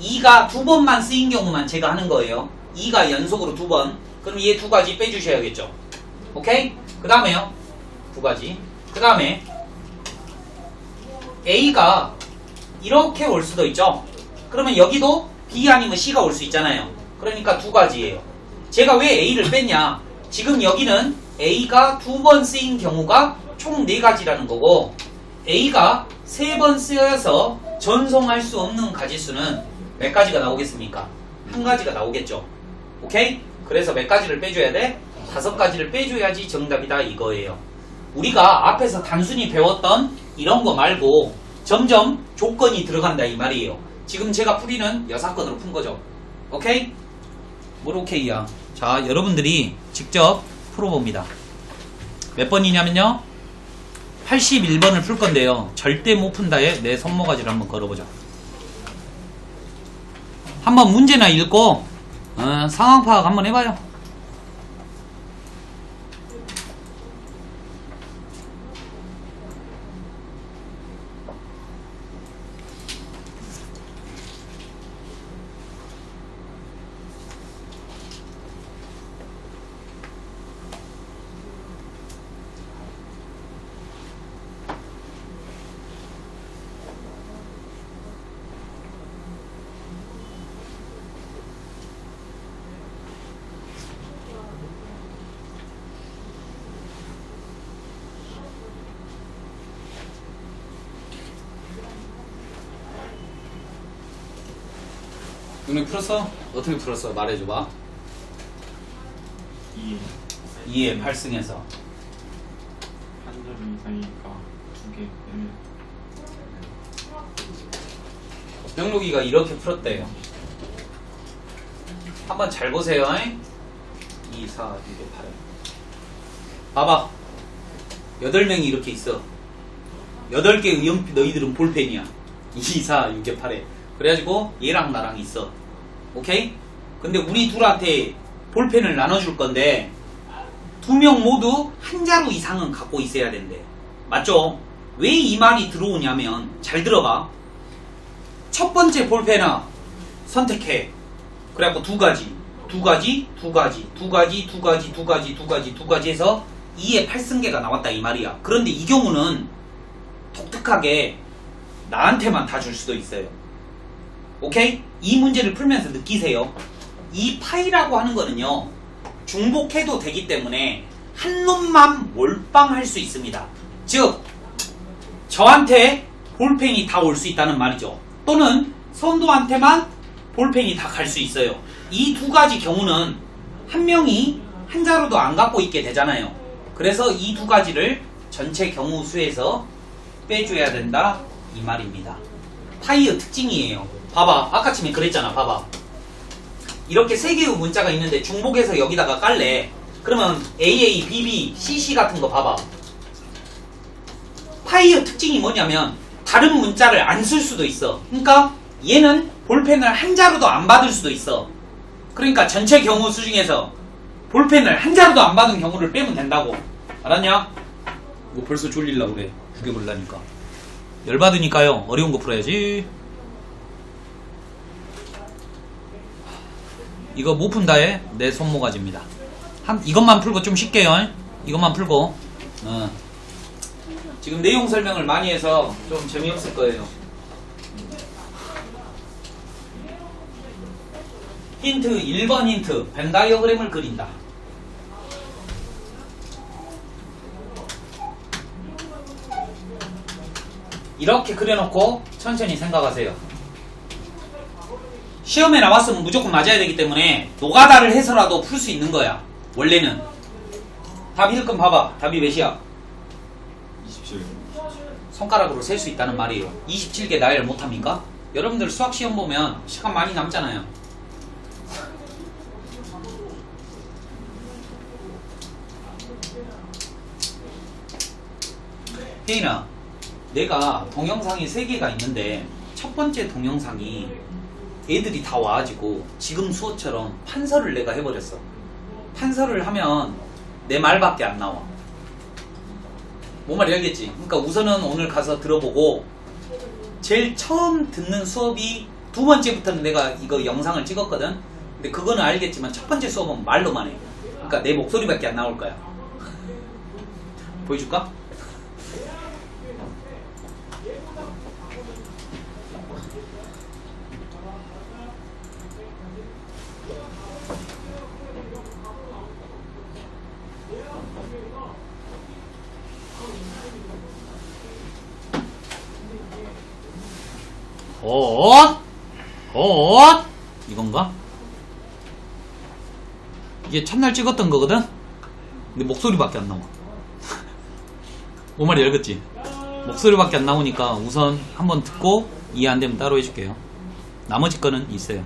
2가 2번만 쓰인 경우만 제가 하는 거예요. 2가 연속으로 2번. 그럼 얘 2가지 빼주셔야겠죠. 오케이? 그 다음에요. 2가지. 그 다음에 A가 이렇게 올 수도 있죠. 그러면 여기도 B 아니면 C가 올 수 있잖아요. 그러니까 2가지예요. 제가 왜 A를 뺐냐? 지금 여기는 A가 2번 쓰인 경우가 총 4가지라는 거고 A가 3번 쓰여서 전송할 수 없는 가지수는 몇 가지가 나오겠습니까? 1가지가 나오겠죠. 오케이? 그래서 몇 가지를 빼줘야 돼? 5가지를 빼줘야지 정답이다 이거예요. 우리가 앞에서 단순히 배웠던 이런 거 말고 점점 조건이 들어간다 이 말이에요. 지금 제가 풀이는 여사건으로 푼 거죠. 오케이? 뭘 오케이야? 자, 여러분들이 직접 풀어봅니다. 몇 번이냐면요 81번을 풀 건데요. 절대 못 푼다에 내 손모가지를 한번 걸어보자. 한번 문제나 읽고 상황 파악 한번 해봐요. 어떻게 풀었어? 어떻게 풀었어? 말해줘봐. 2에 2의 8승에서 한 점 이상이니까 2개 빼면 명록이가 이렇게 풀었대요. 한번 잘 보세요. 2, 4, 6, 8. 봐봐. 8명이 이렇게 있어. 8개의 연필, 너희들은 볼펜이야. 2, 4, 6, 8에. 그래가지고 얘랑 나랑 있어. 오케이? 근데 우리 둘한테 볼펜을 나눠줄 건데 2명 모두 한 자루 이상은 갖고 있어야 된대. 맞죠? 왜 이 말이 들어오냐면 잘 들어봐. 첫 번째 볼펜을 선택해. 그래갖고 두 가지 해서 2의 8승계가 나왔다 이 말이야. 그런데 이 경우는 독특하게 나한테만 다 줄 수도 있어요. 오케이? 이 문제를 풀면서 느끼세요. 이 파이라고 하는 거는요, 중복해도 되기 때문에 한 놈만 몰빵할 수 있습니다. 즉, 저한테 볼펜이 다 올 수 있다는 말이죠. 또는 선도한테만 볼펜이 다 갈 수 있어요. 이 두 가지 경우는 한 명이 한 자루도 안 갖고 있게 되잖아요. 그래서 이 두 가지를 전체 경우 수에서 빼줘야 된다 이 말입니다. 파이의 특징이에요. 봐봐, 아까 처음에 그랬잖아. 봐봐, 이렇게 세 개의 문자가 있는데 중복해서 여기다가 깔래. 그러면 AA, BB, CC 같은 거 봐봐. 파이의 특징이 뭐냐면 다른 문자를 안 쓸 수도 있어. 그러니까 얘는 볼펜을 한 자루도 안 받을 수도 있어. 그러니까 전체 경우 수 중에서 볼펜을 한 자루도 안 받은 경우를 빼면 된다고. 알았냐? 뭐 벌써 졸리려고 그래. 죽여볼라니까. 열받으니까요. 어려운 거 풀어야지. 이거 못 푼다에 내 손모가지입니다. 이것만 풀고 좀 쉽게요. 이것만 풀고. 지금 내용 설명을 많이 해서 좀 재미없을 거예요. 힌트 1번 힌트. 벤 다이어그램을 그린다. 이렇게 그려놓고 천천히 생각하세요. 시험에 나왔으면 무조건 맞아야 되기 때문에 노가다를 해서라도 풀 수 있는 거야. 원래는. 답이 일건 봐봐. 답이 몇이야? 27. 손가락으로 셀 수 있다는 말이에요. 27개 나열 못합니까? 여러분들 수학 시험 보면 시간 많이 남잖아요. 혜인아, 내가 동영상이 3개가 있는데 첫 번째 동영상이 애들이 다 와가지고 지금 수어처럼 판서를 내가 해버렸어. 판서를 하면 내 말밖에 안 나와. 뭔 말인지 알겠지? 그러니까 우선은 오늘 가서 들어보고 제일 처음 듣는 수업이 두 번째부터는 내가 이거 영상을 찍었거든. 근데 그거는 알겠지만 첫 번째 수업은 말로만 해. 그러니까 내 목소리밖에 안 나올 거야. 보여줄까? 이건가? 이게 첫날 찍었던 거거든? 근데 목소리밖에 안 나와. 뭔 말이 알겠지? 목소리밖에 안 나오니까 우선 한번 듣고 이해 안 되면 따로 해줄게요. 나머지 거는 있어요.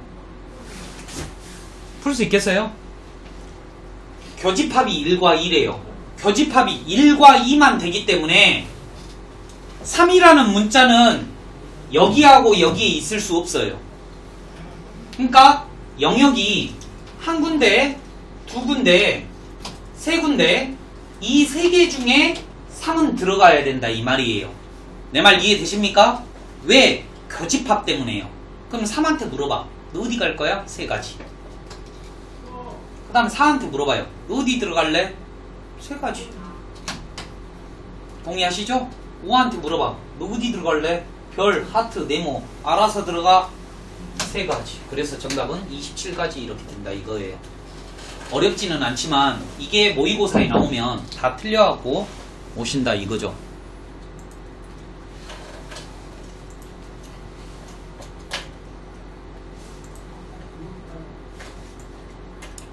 풀 수 있겠어요? 교집합이 1과 1이에요. 교집합이 1과 2만 되기 때문에 3이라는 문자는 여기하고 여기에 있을 수 없어요. 그러니까 영역이 한 군데, 두 군데, 세 군데, 이 세 개 중에 3은 들어가야 된다 이 말이에요. 내 말 이해되십니까? 왜? 교집합 때문에요. 그럼 3한테 물어봐. 너 어디 갈 거야? 세 가지. 그 다음에 4한테 물어봐요. 너 어디 들어갈래? 세 가지. 동의하시죠? 5한테 물어봐. 너 어디 들어갈래? 별, 하트, 네모. 알아서 들어가. 세 가지. 그래서 정답은 27가지 이렇게 된다 이거예요. 어렵지는 않지만 이게 모의고사에 나오면 다 틀려갖고 오신다 이거죠.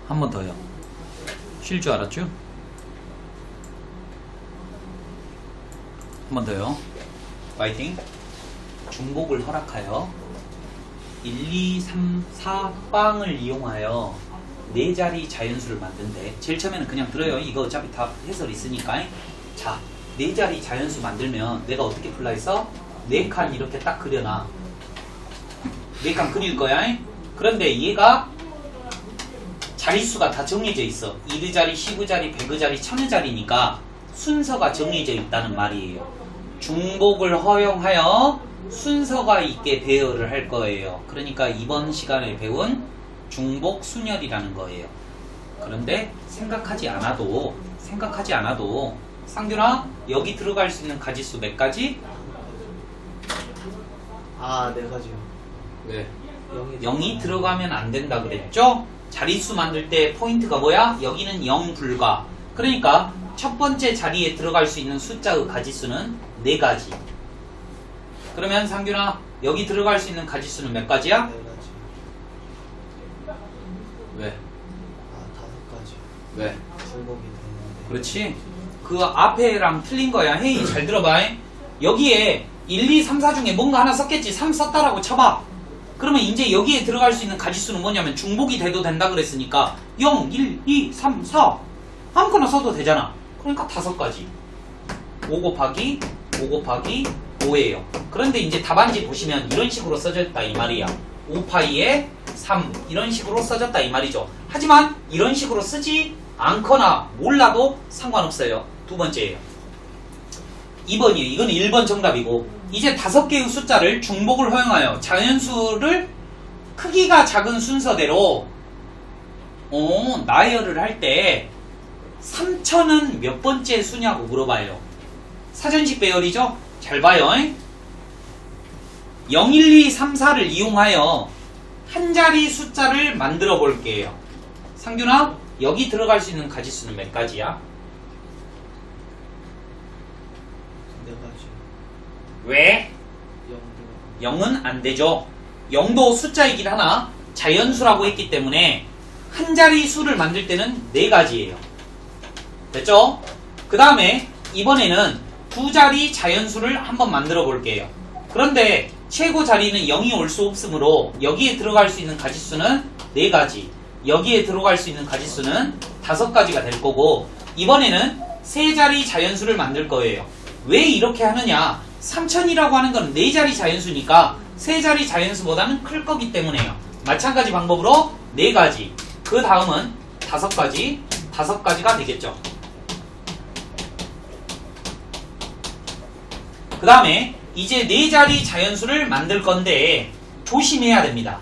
한 번 더요. 쉴 줄 알았죠? 한 번 더요. 파이팅. 중복을 허락하여 1, 2, 3, 4 빵을 이용하여 4자리 자연수를 만든대. 제일 처음에는 그냥 들어요. 이거 어차피 다 해설 있으니까. 자, 4자리 자연수 만들면 내가 어떻게 풀라 해서 4칸 이렇게 딱 그려놔. 4칸 그릴 거야. 그런데 얘가 자릿수가 다 정해져 있어. 1의자리, 10의자리, 100의자리, 1000의자리니까 순서가 정해져 있다는 말이에요. 중복을 허용하여 순서가 있게 배열을 할 거예요. 그러니까 이번 시간에 배운 중복 순열이라는 거예요. 그런데 생각하지 않아도 상균아, 여기 들어갈 수 있는 가지수 몇 가지? 아, 4가지요. 왜? 0이 들어가면 안 된다 그랬죠? 자릿수 만들 때 포인트가 뭐야? 여기는 0 불가. 그러니까 첫 번째 자리에 들어갈 수 있는 숫자의 가지수는 4가지. 그러면 상균아, 여기 들어갈 수 있는 가지수는 몇 가지야? 4가지. 왜? 아, 5가지. 왜? 중복이 됐는데. 그렇지? 그 앞에랑 틀린 거야. 헤이, 잘 들어봐. 여기에 1, 2, 3, 4 중에 뭔가 하나 썼겠지. 3 썼다라고 쳐봐. 그러면 이제 여기에 들어갈 수 있는 가지수는 뭐냐면 중복이 돼도 된다 그랬으니까 0, 1, 2, 3, 4 아무거나 써도 되잖아. 그러니까 5가지. 5 곱하기 5예요. 그런데 이제 답안지 보시면 이런 식으로 써졌다 이 말이야. 5파이에 3 이런 식으로 써졌다 이 말이죠. 하지만 이런 식으로 쓰지 않거나 몰라도 상관없어요. 두 번째예요. 2번이에요. 이건 1번 정답이고, 이제 5개의 숫자를 중복을 허용하여 자연수를 크기가 작은 순서대로 나열을 할 때 3000은 몇 번째 수냐고 물어봐요. 사전식 배열이죠? 잘 봐요. 0, 1, 2, 3, 4를 이용하여 한 자리 숫자를 만들어 볼게요. 상균아, 여기 들어갈 수 있는 가지수는 몇 가지야? 4가지. 왜? 0은 안 되죠. 0도 숫자이긴 하나 자연수라고 했기 때문에 한 자리 수를 만들 때는 4가지예요. 됐죠? 그 다음에 이번에는 2자리 자연수를 한번 만들어 볼게요. 그런데 최고 자리는 0이 올 수 없으므로 여기에 들어갈 수 있는 가지수는 4가지, 여기에 들어갈 수 있는 가지수는 5가지가 될 거고, 이번에는 3자리 자연수를 만들 거예요. 왜 이렇게 하느냐? 3000이라고 하는 건 4자리 자연수니까 3자리 자연수보다는 클 거기 때문에요. 마찬가지 방법으로 4가지, 그 다음은 5가지가 되겠죠. 그 다음에 이제 4자리 자연수를 만들 건데 조심해야 됩니다.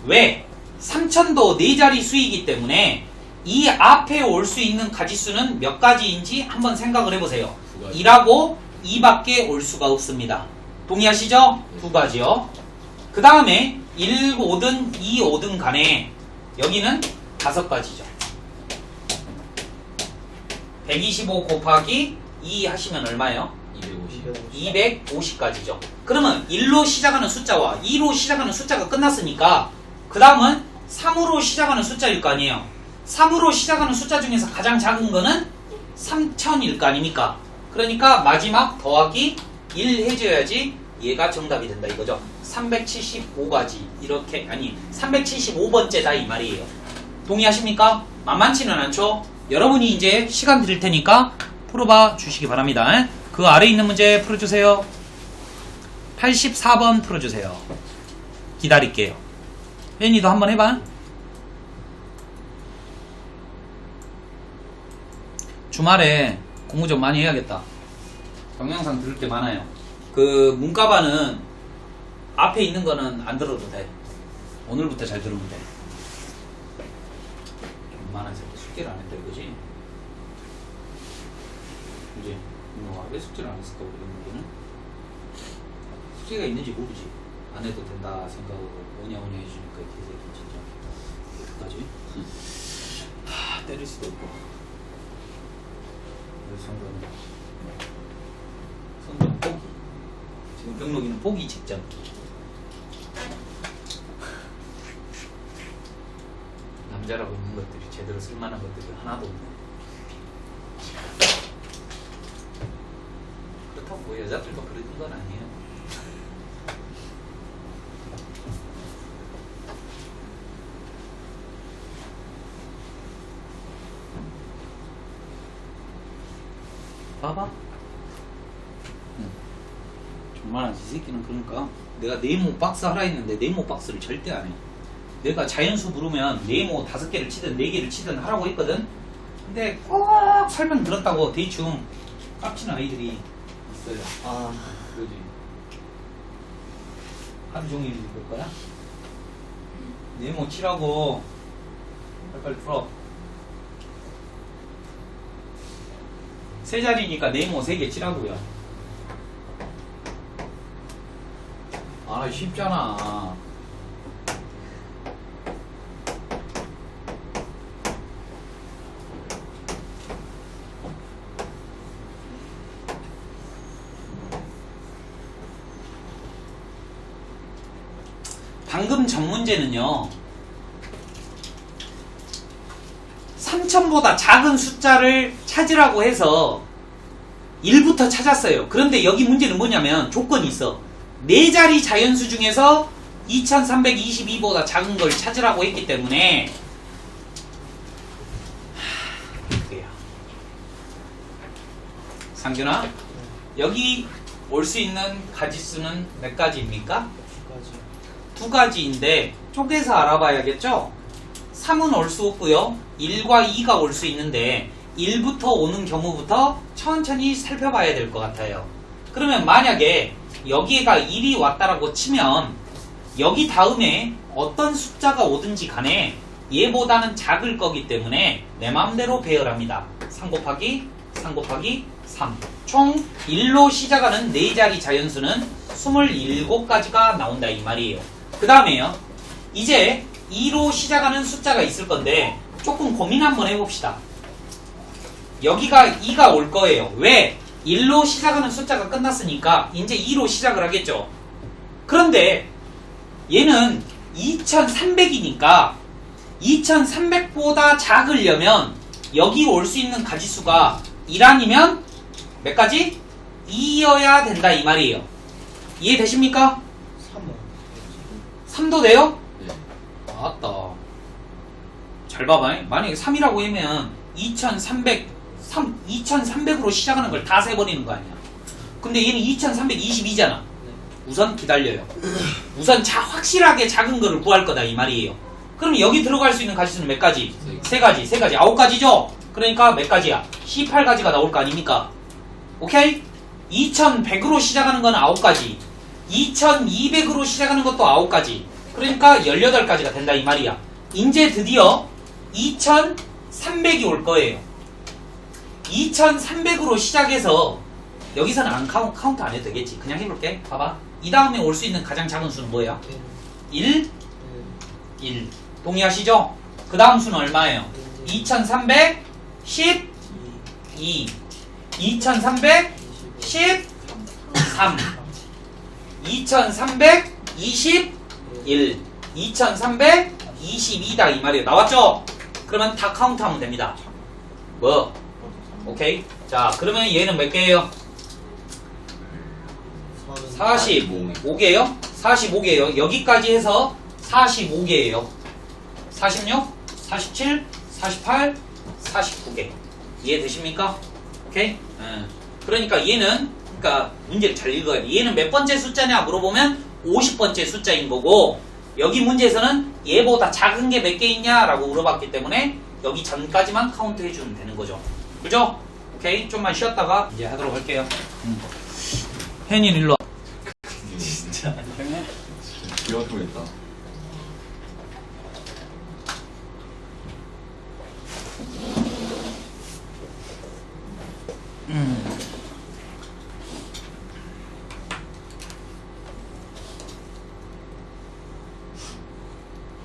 왜? 3000도 4자리 수이기 때문에 이 앞에 올 수 있는 가지수는 몇 가지인지 한번 생각을 해보세요. 2라고 2밖에 올 수가 없습니다. 동의하시죠? 2가지요. 그 다음에 1 오든 2 오든 간에 여기는 5가지죠. 125 곱하기 2 하시면 얼마예요? 250가지죠. 그러면 1로 시작하는 숫자와 2로 시작하는 숫자가 끝났으니까 그 다음은 3으로 시작하는 숫자일 거 아니에요. 3으로 시작하는 숫자 중에서 가장 작은 거는 3000일 거 아닙니까? 그러니까 마지막 더하기 1 해줘야지 얘가 정답이 된다 이거죠. 375가지 이렇게, 아니 375번째다 이 말이에요. 동의하십니까? 만만치는 않죠? 여러분이 이제 시간 드릴 테니까 풀어봐 주시기 바랍니다. 그 아래에 있는 문제 풀어주세요. 84번 풀어주세요. 기다릴게요. 혜인이도 한번 해봐. 주말에 공부 좀 많이 해야겠다. 동영상 들을 게 많아요. 그 문과반은 앞에 있는 거는 안 들어도 돼. 오늘부터 잘 들으면 돼. 얼마나 숙제를 안 했다 이거지? 그지? 왜 숙제를 안 했을까 우리 문제는? 숙제가 있는지 모르지. 안 해도 된다 생각으로 오냐오냐 해주니까 이 개새끼 진짜 어떡하지? 때릴 수도 없고. 성적 포기. 지금 병록이는 포기 직전. 남자라고 있는 것들이 제대로 쓸만한 것들이 하나도 없네. 그렇다고 뭐 여자들도 그러는 건 아니에요. 봐봐. 정말 이 새끼는 그러니까 내가 네모 박스 하라 했는데 네모 박스를 절대 안 해. 내가 자연수 부르면 네모 5개를 치든 4개를 치든 하라고 했거든. 근데 꼭 설명 들었다고 대충 깝치는 아이들이 있어요. 아, 그러지. 하루 종일 볼 거야? 네모 치라고. 빨리 풀어. 세 자리니까 네모 3개 치라고요. 아, 쉽잖아. 방금 전 문제는요, 3000보다 작은 숫자를 찾으라고 해서 1부터 찾았어요. 그런데 여기 문제는 뭐냐면 조건이 있어. 4자리 자연수 중에서 2322보다 작은 걸 찾으라고 했기 때문에 그래요. 상균아, 여기 올 수 있는 가지수는 몇 가지입니까? 2가지. 2가지인데 쪼개서 알아봐야겠죠? 3은 올 수 없고요. 1과 2가 올 수 있는데 1부터 오는 경우부터 천천히 살펴봐야 될 것 같아요. 그러면 만약에 여기가 1이 왔다라고 치면 여기 다음에 어떤 숫자가 오든지 간에 얘보다는 작을 거기 때문에 내 마음대로 배열합니다. 3 곱하기 3 곱하기 3. 총 1로 시작하는 4자리 자연수는 27가지가 나온다 이 말이에요. 그 다음에요. 이제 2로 시작하는 숫자가 있을 건데 조금 고민 한번 해봅시다. 여기가 2가 올 거예요. 왜? 1로 시작하는 숫자가 끝났으니까 이제 2로 시작을 하겠죠. 그런데 얘는 2300이니까 2300보다 작으려면 여기 올 수 있는 가지수가 1 아니면 몇 가지? 2여야 된다 이 말이에요. 이해되십니까? 3은 3도 돼요? 네. 맞다. 잘 봐봐. 만약에 3이라고 하면 2300으로 시작하는 걸 다 세버리는 거 아니야. 근데 얘는 2322잖아. 우선 기다려요. 우선 확실하게 작은 거를 구할 거다 이 말이에요. 그럼 여기 들어갈 수 있는 가지수는 몇 가지? 3가지. 9가지죠? 그러니까 몇 가지야? 18가지가 나올 거 아닙니까? 오케이? 2100으로 시작하는 건 9가지. 2200으로 시작하는 것도 9가지. 그러니까 18가지가 된다 이 말이야. 이제 드디어 2300이 올 거예요. 2300으로 시작해서 여기서는 안 카운트 안 해도 되겠지. 그냥 해볼게. 봐봐. 이 다음에 올 수 있는 가장 작은 수는 뭐야? 1? 1. 동의하시죠? 그 다음 수는 얼마예요? 2312. 2313. 2321. 2322다 이 말이에요. 나왔죠? 그러면 다 카운트하면 됩니다. 뭐? 오케이. 자, 그러면 얘는 몇 개예요? 45개요? 45개요. 여기까지 해서 45개예요. 46, 47, 48, 49개. 이해되십니까? 오케이? 그러니까 얘는, 그러니까 문제를 잘 읽어야 돼. 얘는 몇 번째 숫자냐 물어보면 50번째 숫자인 거고, 여기 문제에서는 얘보다 작은 게 몇 개 있냐 라고 물어봤기 때문에 여기 전까지만 카운트 해주면 되는 거죠. 그죠? 오케이? 좀만 쉬었다가 이제 하도록 할게요. 혜인 일로 와. 진짜 기가 막히겠다.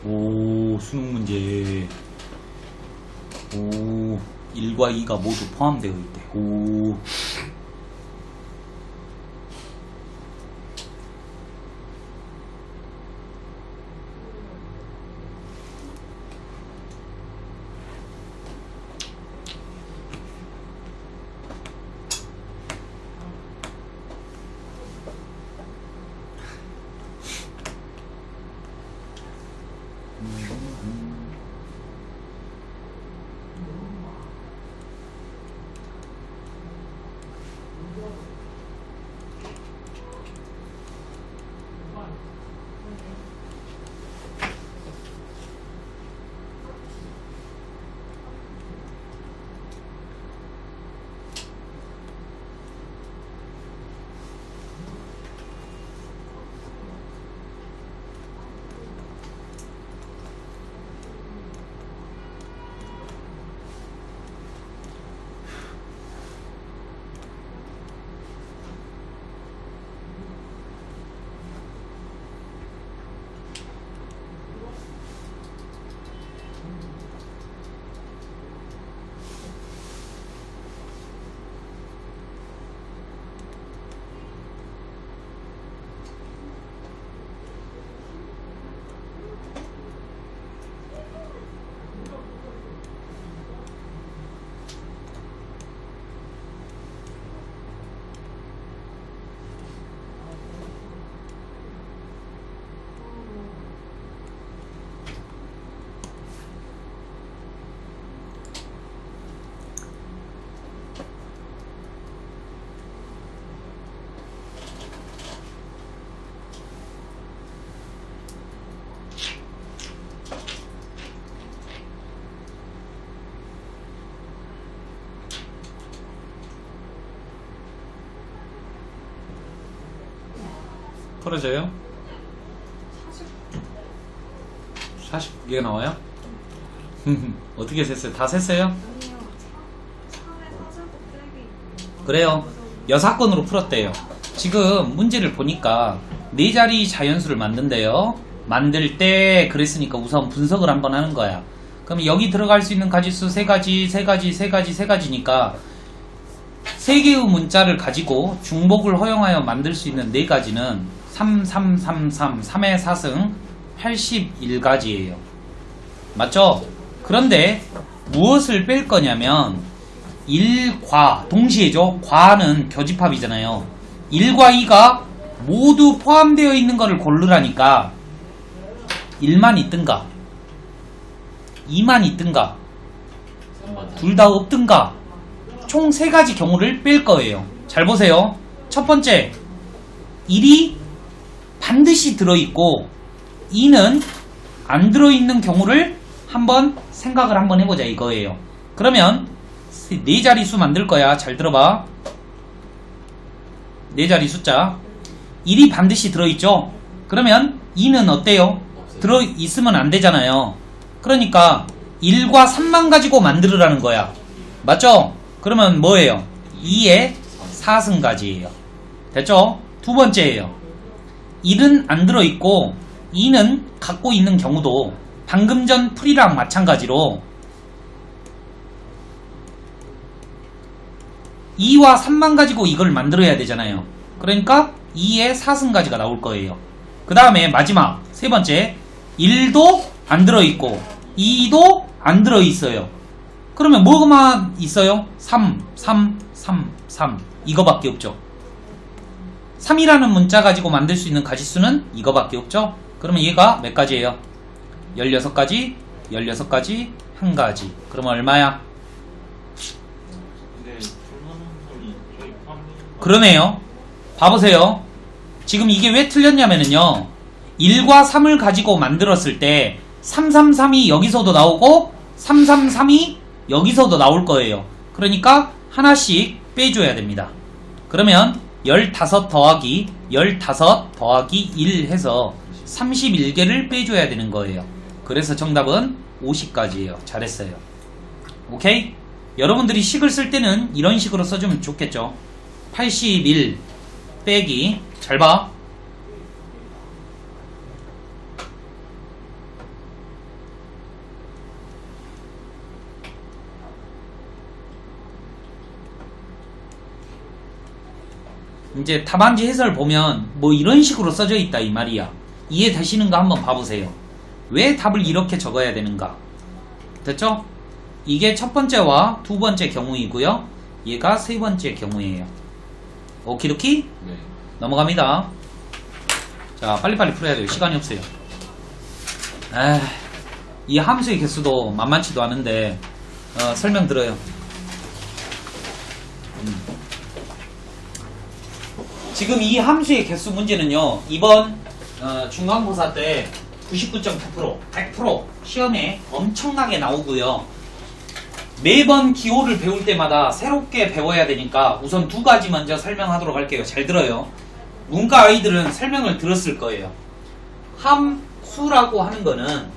오, 수능 문제. 오, 1과 2가 모두 포함되어 있대. 오. 풀어져요? 49개 나와요? 어떻게 셌어요? 다 셌어요? 아니요. 3에 4제곱 빼기. 그래요. 여사건으로 풀었대요. 지금 문제를 보니까 네 자리 자연수를 만든대요. 만들 때 그랬으니까 우선 분석을 한번 하는 거야. 그럼 여기 들어갈 수 있는 가지수 세 가지니까 세 개의 문자를 가지고 중복을 허용하여 만들 수 있는 네 가지는 3, 3, 3, 3, 3의 4승 81가지예요. 맞죠? 그런데 무엇을 뺄 거냐면 1과 동시에죠. 과는 교집합이잖아요. 1과 2가 모두 포함되어 있는 것을 고르라니까 1만 있든가 2만 있든가 둘 다 없든가 총 3가지 경우를 뺄 거예요. 잘 보세요. 첫 번째 1이 반드시 들어있고 2는 안 들어있는 경우를 한번 생각을 한번 해보자 이거예요. 그러면 네 자리 수 만들 거야. 잘 들어봐. 네 자리 숫자 1이 반드시 들어있죠. 그러면 2는 어때요? 들어있으면 안 되잖아요. 그러니까 1과 3만 가지고 만들으라는 거야. 맞죠? 그러면 뭐예요? 2의 4승가지예요. 됐죠? 두 번째예요. 1은 안 들어있고 2는 갖고 있는 경우도 방금 전 풀이랑 마찬가지로 2와 3만 가지고 이걸 만들어야 되잖아요. 그러니까 2의 4승가지가 나올 거예요. 그 다음에 마지막 세 번째 1도 안 들어있고 2도 안 들어있어요. 그러면 뭐만 있어요? 3, 3, 3, 3 이거밖에 없죠. 3이라는 문자 가지고 만들 수 있는 가지수는 이거밖에 없죠. 그러면 얘가 몇 가지예요? 16가지, 16가지, 1가지. 그러면 얼마야? 그러네요. 봐보세요. 지금 이게 왜 틀렸냐면요 1과 3을 가지고 만들었을 때 333이 여기서도 나오고 333이 여기서도 나올 거예요. 그러니까 하나씩 빼줘야 됩니다. 그러면 15 더하기 15 더하기 1 해서 31개를 빼줘야 되는 거예요. 그래서 정답은 50가지예요. 잘했어요. 오케이? 여러분들이 식을 쓸 때는 이런 식으로 써주면 좋겠죠. 81 빼기 잘 봐. 이제 답안지 해설 보면 뭐 이런 식으로 써져 있다 이 말이야. 이해되시는가 한번 봐보세요. 왜 답을 이렇게 적어야 되는가? 됐죠? 이게 첫 번째와 두 번째 경우이고요. 얘가 세 번째 경우예요. 오키도키? 네. 넘어갑니다. 자, 빨리빨리 풀어야 돼요. 시간이 없어요. 이 함수의 개수도 만만치도 않은데 설명 들어요. 지금 이 함수의 개수 문제는요. 이번 중간고사 때 99.9% 100% 시험에 엄청나게 나오고요. 매번 기호를 배울 때마다 새롭게 배워야 되니까 우선 두 가지 먼저 설명하도록 할게요. 잘 들어요. 문과 아이들은 설명을 들었을 거예요. 함수라고 하는 거는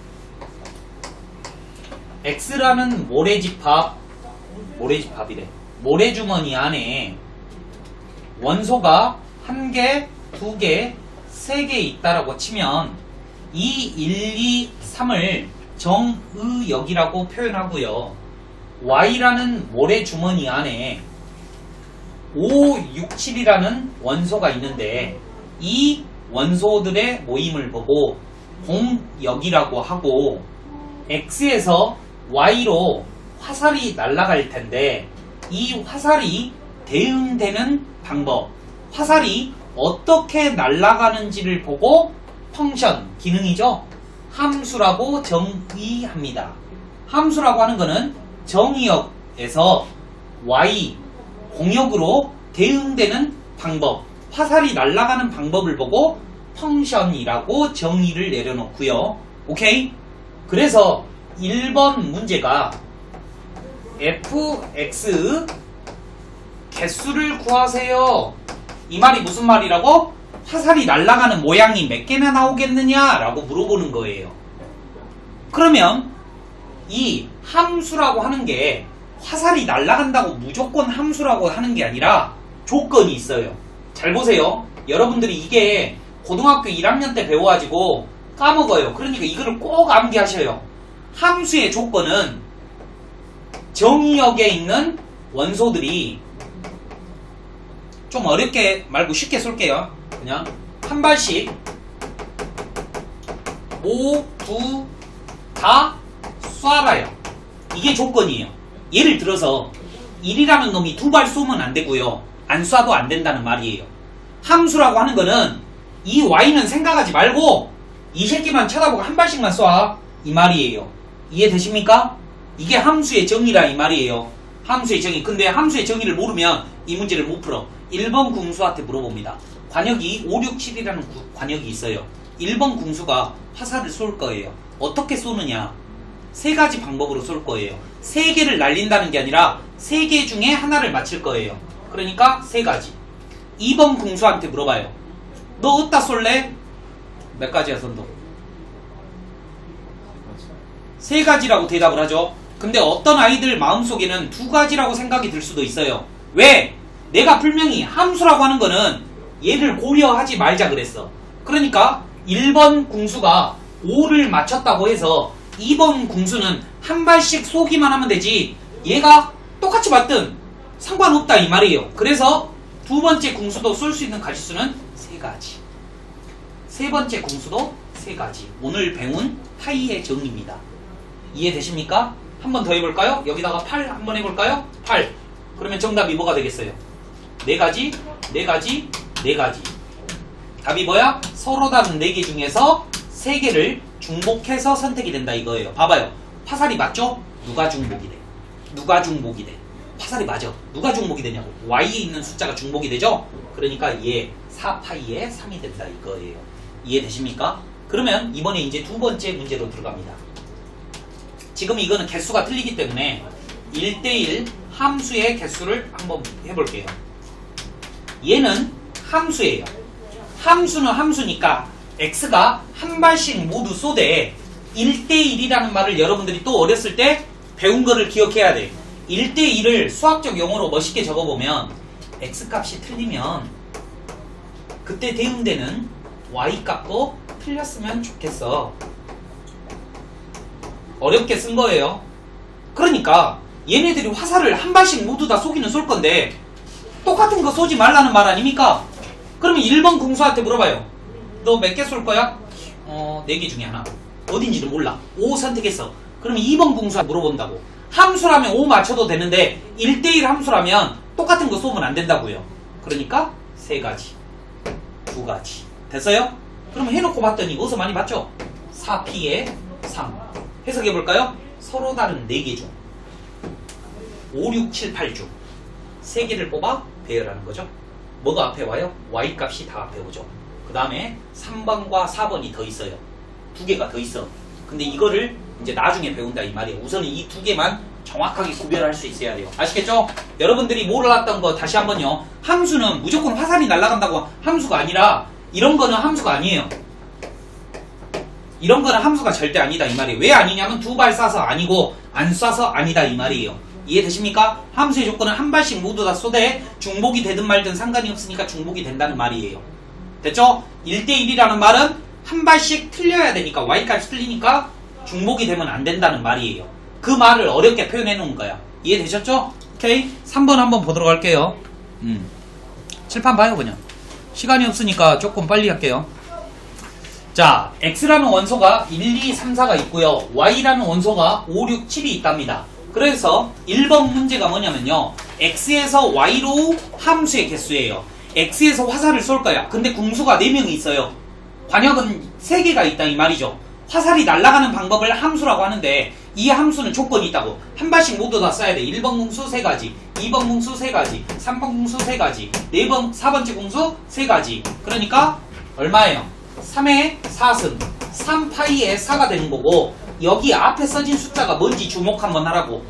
X라는 모래주머니 안에 원소가 1개, 2개, 3개 있다라고 치면 이 1, 2, 3을 정의역이라고 표현하고요. Y라는 모래주머니 안에 5, 6, 7이라는 원소가 있는데 이 원소들의 모임을 보고 공역이라고 하고 X에서 Y로 화살이 날아갈 텐데 이 화살이 대응되는 방법, 화살이 어떻게 날아가는지를 보고 펑션, 기능이죠. 함수라고 정의합니다. 함수라고 하는 거는 정의역에서 Y, 공역으로 대응되는 방법, 화살이 날아가는 방법을 보고 펑션이라고 정의를 내려놓고요. 오케이? 그래서 1번 문제가 fx 개수를 구하세요. 이 말이 무슨 말이라고? 화살이 날아가는 모양이 몇 개나 나오겠느냐라고 물어보는 거예요. 그러면 이 함수라고 하는 게 화살이 날아간다고 무조건 함수라고 하는 게 아니라 조건이 있어요. 잘 보세요. 여러분들이 이게 고등학교 1학년 때 배워가지고 까먹어요. 그러니까 이거를 꼭 암기하셔요. 함수의 조건은 정의역에 있는 원소들이 좀 어렵게 말고 쉽게 쏠게요. 그냥 한 발씩 모두 다 쏴라요. 이게 조건이에요. 예를 들어서 1이라는 놈이 2발 쏘면 안 되고요. 안 쏴도 안 된다는 말이에요. 함수라고 하는 거는 이 y는 생각하지 말고 이 새끼만 쳐다보고 한 발씩만 쏴. 이 말이에요. 이해되십니까? 이게 함수의 정의라 이 말이에요. 함수의 정의. 근데 함수의 정의를 모르면 이 문제를 못 풀어. 1번 궁수한테 물어봅니다. 관역이 5, 6, 7이라는 관역이 있어요. 1번 궁수가 화살을 쏠 거예요. 어떻게 쏘느냐? 세 가지 방법으로 쏠 거예요. 세 개를 날린다는 게 아니라 세 개 중에 하나를 맞힐 거예요. 그러니까 세 가지. 2번 궁수한테 물어봐요. 너 어디다 쏠래? 몇 가지야, 선도? 세 가지라고 대답을 하죠. 근데 어떤 아이들 마음속에는 두 가지라고 생각이 들 수도 있어요. 왜? 내가 분명히 함수라고 하는 거는 얘를 고려하지 말자 그랬어. 그러니까 1번 궁수가 5를 맞췄다고 해서 2번 궁수는 한 발씩 쏘기만 하면 되지 얘가 똑같이 맞든 상관없다 이 말이에요. 그래서 두 번째 궁수도 쏠 수 있는 가지수는 세 가지. 세 번째 궁수도 세 가지. 오늘 배운 파이의 정의입니다. 이해되십니까? 한 번 더 해볼까요? 여기다가 8 한번 해볼까요? 8. 그러면 정답이 뭐가 되겠어요? 네 가지, 네 가지, 네 가지. 답이 뭐야? 서로 다른 4개 중에서 3개를 중복해서 선택이 된다 이거예요. 봐봐요. 화살이 맞죠? 누가 중복이 돼? 누가 중복이 돼? 화살이 맞아. 누가 중복이 되냐고. Y에 있는 숫자가 중복이 되죠? 그러니까 얘 4파이에 3이 된다 이거예요. 이해되십니까? 그러면 이번에 이제 두 번째 문제로 들어갑니다. 지금 이거는 개수가 틀리기 때문에 1대1 함수의 개수를 한번 해볼게요. 얘는 함수예요. 함수는 함수니까 x가 한 발씩 모두 쏘되 1대1이라는 말을 여러분들이 또 어렸을 때 배운 거를 기억해야 돼. 1대1을 수학적 용어로 멋있게 적어보면 x값이 틀리면 그때 대응되는 y값도 틀렸으면 좋겠어. 어렵게 쓴 거예요. 그러니까 얘네들이 화살을 한 발씩 모두 다 쏘기는 쏠 건데 똑같은 거 쏘지 말라는 말 아닙니까? 그러면 1번 궁수한테 물어봐요. 너 몇 개 쏠 거야? 4개 중에 하나. 어딘지를 몰라. 5 선택했어. 그러면 2번 궁수한테 물어본다고. 함수라면 5 맞춰도 되는데 1대1 함수라면 똑같은 거 쏘면 안 된다고요. 그러니까 3가지, 2가지. 됐어요? 그러면 해놓고 봤더니 어디서 많이 봤죠? 4p에 3. 해석해볼까요? 서로 다른 4개 중 5, 6, 7, 8 중 3개를 뽑아 배열하는 거죠. 뭐가 앞에 와요? y값이 다 앞에 오죠. 그 다음에 3번과 4번이 더 있어요. 2개가 더 있어. 근데 이거를 이제 나중에 배운다 이 말이에요. 우선은 이 2개만 정확하게 구별할 수 있어야 돼요. 아시겠죠? 여러분들이 몰랐던 거 다시 한번요. 함수는 무조건 화살이 날아간다고 함수가 아니라 이런 거는 함수가 아니에요. 이런 거는 함수가 절대 아니다 이 말이에요. 왜 아니냐면 2발 쏴서 아니고 안 쏴서 아니다 이 말이에요. 이해되십니까? 함수의 조건은 한 발씩 모두 다 쏘되 중복이 되든 말든 상관이 없으니까 중복이 된다는 말이에요. 됐죠? 1대1이라는 말은 한 발씩 틀려야 되니까 y값이 틀리니까 중복이 되면 안 된다는 말이에요. 그 말을 어렵게 표현해 놓은 거야. 이해되셨죠? 오케이. 3번 한번 보도록 할게요. 칠판 봐요 그냥. 시간이 없으니까 조금 빨리 할게요. 자, x라는 원소가 1, 2, 3, 4가 있고요. y라는 원소가 5, 6, 7이 있답니다. 그래서 1번 문제가 뭐냐면요. x에서 y로 함수의 개수예요. x에서 화살을 쏠 거야. 근데 궁수가 4명이 있어요. 관역은 3개가 있다 이 말이죠. 화살이 날아가는 방법을 함수라고 하는데 이 함수는 조건이 있다고. 한 발씩 모두 다 쏴야 돼. 1번 궁수 3가지, 2번 궁수 3가지, 3번 궁수 3가지, 4번째 궁수 3가지. 그러니까 얼마예요? 3의 4승 3파이의 4가 되는 거고 여기 앞에 써진 숫자가 뭔지 주목 한번 하라고.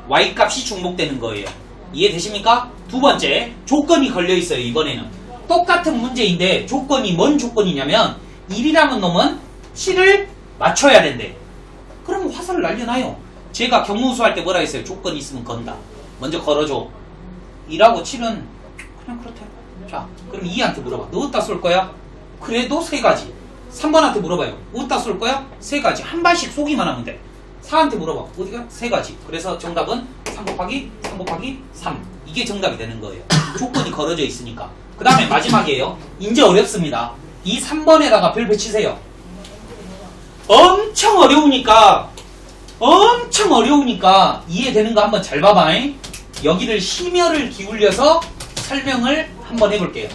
y값이 중복되는 거예요. 이해되십니까? 두 번째 조건이 걸려있어요. 이번에는 똑같은 문제인데 조건이 뭔 조건이냐면 1이라는 놈은 7을 맞춰야 된대. 그러면 화살을 날려놔요. 제가 경무수 할 때 뭐라 했어요? 조건이 있으면 건다. 먼저 걸어줘. 2하고 7은 그냥 그렇대. 자, 그럼 2한테 물어봐. 너 어디다 쏠 거야? 그래도 3가지. 3번한테 물어봐요. 어디다 쏠 거야? 3가지. 한 발씩 쏘기만 하면 돼. 4한테 물어봐. 어디가? 3가지. 그래서 정답은 3 곱하기 3 곱하기 3. 이게 정답이 되는 거예요. 조건이 걸어져 있으니까. 그 다음에 마지막이에요. 이제 어렵습니다. 이 3번에다가 별 붙이세요. 엄청 어려우니까 이해되는 거 한번 잘 봐봐. 여기를 심혈을 기울여서 설명을 한번 해볼게요.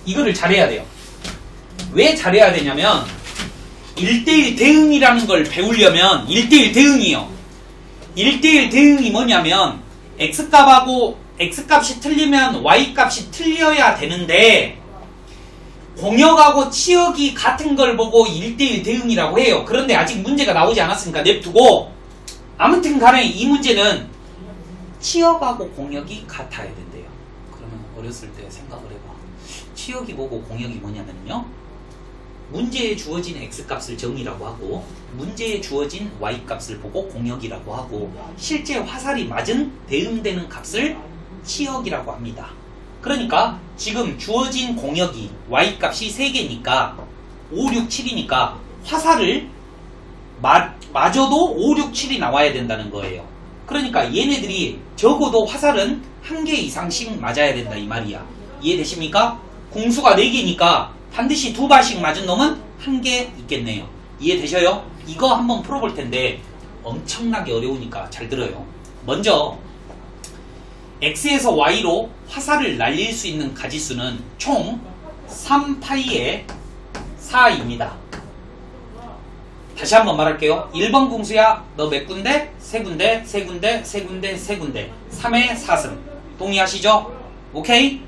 이거를 잘해야 돼요. 왜 잘해야 되냐면 1대1 대응이라는 걸 배우려면 1대1 대응이요. 1대1 대응이 뭐냐면 x값이 틀리면 y값이 틀려야 되는데 공역하고 치역이 같은 걸 보고 1대1 대응이라고 해요. 그런데 아직 문제가 나오지 않았으니까 냅두고 아무튼 간에 이 문제는 치역하고 공역이 같아야 된대요. 그러면 어렸을 때 생각을 해봐. 치역이 뭐고 공역이 뭐냐면요. 문제에 주어진 x값을 정의라고 하고 문제에 주어진 y값을 보고 공역이라고 하고 실제 화살이 맞은 대응되는 값을 치역이라고 합니다. 그러니까 지금 주어진 공역이 y값이 3개니까 5, 6, 7이니까 화살을 맞아도 5, 6, 7이 나와야 된다는 거예요. 그러니까 얘네들이 적어도 화살은 1개 이상씩 맞아야 된다 이 말이야. 이해되십니까? 공수가 4개니까 반드시 2발씩 맞은 놈은 1개 있겠네요. 이해되셔요? 이거 한번 풀어볼 텐데 엄청나게 어려우니까 잘 들어요. 먼저 x에서 y로 화살을 날릴 수 있는 가지수는 총 3파이의 4입니다. 다시 한번 말할게요. 1번 공수야 너 몇 군데? 3군데, 3군데, 3군데, 3군데 3의 4승 동의하시죠? 오케이?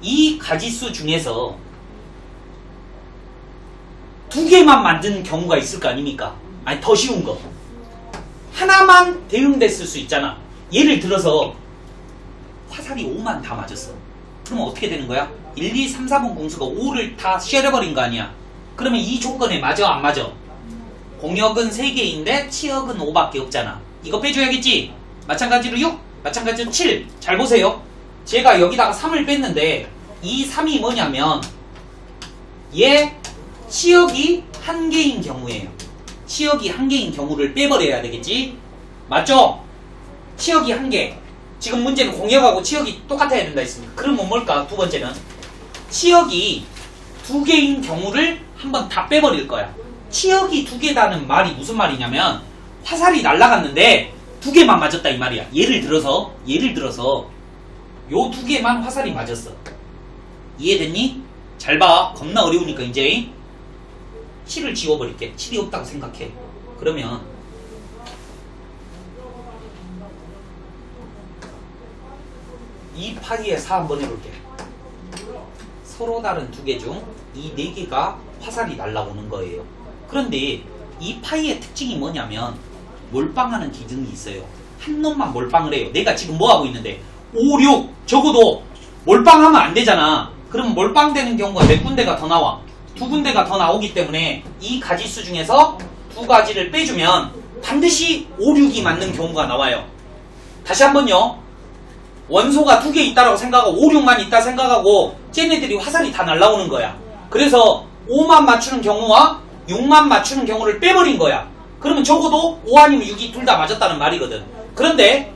이 가지수 중에서 2개만 만든 경우가 있을 거 아닙니까? 아니 더 쉬운 거 하나만 대응됐을 수 있잖아. 예를 들어서 화살이 5만 다 맞았어. 그러면 어떻게 되는 거야? 1, 2, 3, 4번 공수가 5를 다 쉐려버린 거 아니야. 그러면 이 조건에 맞아 안 맞아? 공역은 3개인데 치역은 5밖에 없잖아. 이거 빼줘야겠지? 마찬가지로 6, 마찬가지로 7. 잘 보세요. 제가 여기다가 3을 뺐는데 이 3이 뭐냐면 얘 치역이 1개인 경우예요. 치역이 1개인 경우를 빼버려야 되겠지? 맞죠? 치역이 1개. 지금 문제는 공역하고 치역이 똑같아야 된다 했습니다. 그러면 뭘까? 두 번째는 치역이 2개인 경우를 한번 다 빼버릴 거야. 치역이 2개다는 말이 무슨 말이냐면 화살이 날아갔는데 2개만 맞았다 이 말이야. 예를 들어서 요 2개만 화살이 맞았어. 이해됐니? 잘 봐. 겁나 어려우니까 이제 7을 지워버릴게. 7이 없다고 생각해. 그러면 이 파이에 4 한번 해볼게. 서로 다른 2개 중 이 4개가 화살이 날아오는 거예요. 그런데 이 파이의 특징이 뭐냐면 몰빵하는 기능이 있어요. 한 놈만 몰빵을 해요. 내가 지금 뭐하고 있는데 5, 6 적어도 몰빵하면 안 되잖아. 그럼 몰빵되는 경우가 몇 군데가 더 나와? 2군데가 더 나오기 때문에 이 가지수 중에서 2가지를 빼주면 반드시 5, 6이 맞는 경우가 나와요. 다시 한번요. 원소가 2개 있다라고 생각하고 5, 6만 있다 생각하고 쟤네들이 화살이 다 날아오는 거야. 그래서 5만 맞추는 경우와 6만 맞추는 경우를 빼버린 거야. 그러면 적어도 5 아니면 6이 둘 다 맞았다는 말이거든. 그런데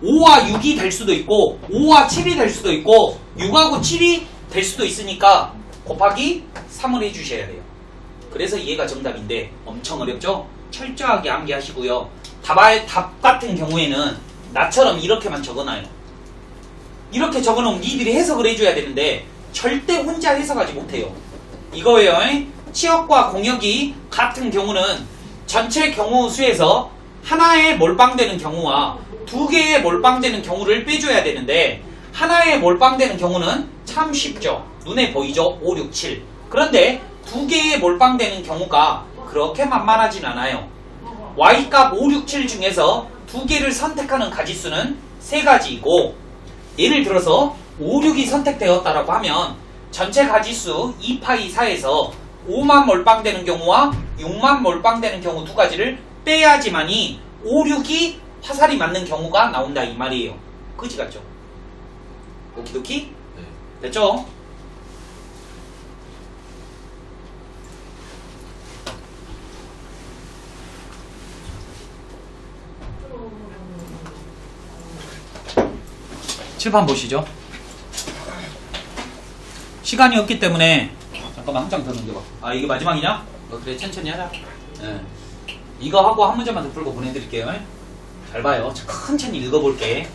5와 6이 될 수도 있고 5와 7이 될 수도 있고 6하고 7이 될 수도 있으니까 곱하기 3을 해주셔야 돼요. 그래서 얘가 정답인데 엄청 어렵죠? 철저하게 암기하시고요. 답 같은 경우에는 나처럼 이렇게만 적어놔요. 이렇게 적어놓으면 니들이 해석을 해줘야 되는데 절대 혼자 해석하지 못해요. 이거예요. 치역과 공역이 같은 경우는 전체 경우 수에서 하나에 몰빵되는 경우와 2개에 몰빵되는 경우를 빼줘야 되는데 하나에 몰빵되는 경우는 참 쉽죠. 눈에 보이죠? 5, 6, 7. 그런데 2개에 몰빵되는 경우가 그렇게 만만하진 않아요. y값 5, 6, 7 중에서 2개를 선택하는 가지수는 3가지이고 예를 들어서 5, 6이 선택되었다라고 하면 전체 가지수 2파이 4에서 5만 몰빵되는 경우와 6만 몰빵되는 경우 두 가지를 빼야지만이 5, 6이 화살이 맞는 경우가 나온다 이 말이에요. 그지 같죠? 오키도키? 네. 됐죠? 칠판 보시죠. 시간이 없기 때문에 잠깐만 한 장 더 넘겨봐. 아 이게 마지막이냐? 그래 천천히 하자. 예. 이거 하고 한 문제만 더 풀고 보내드릴게요. 잘 봐요. 천천히 읽어볼게.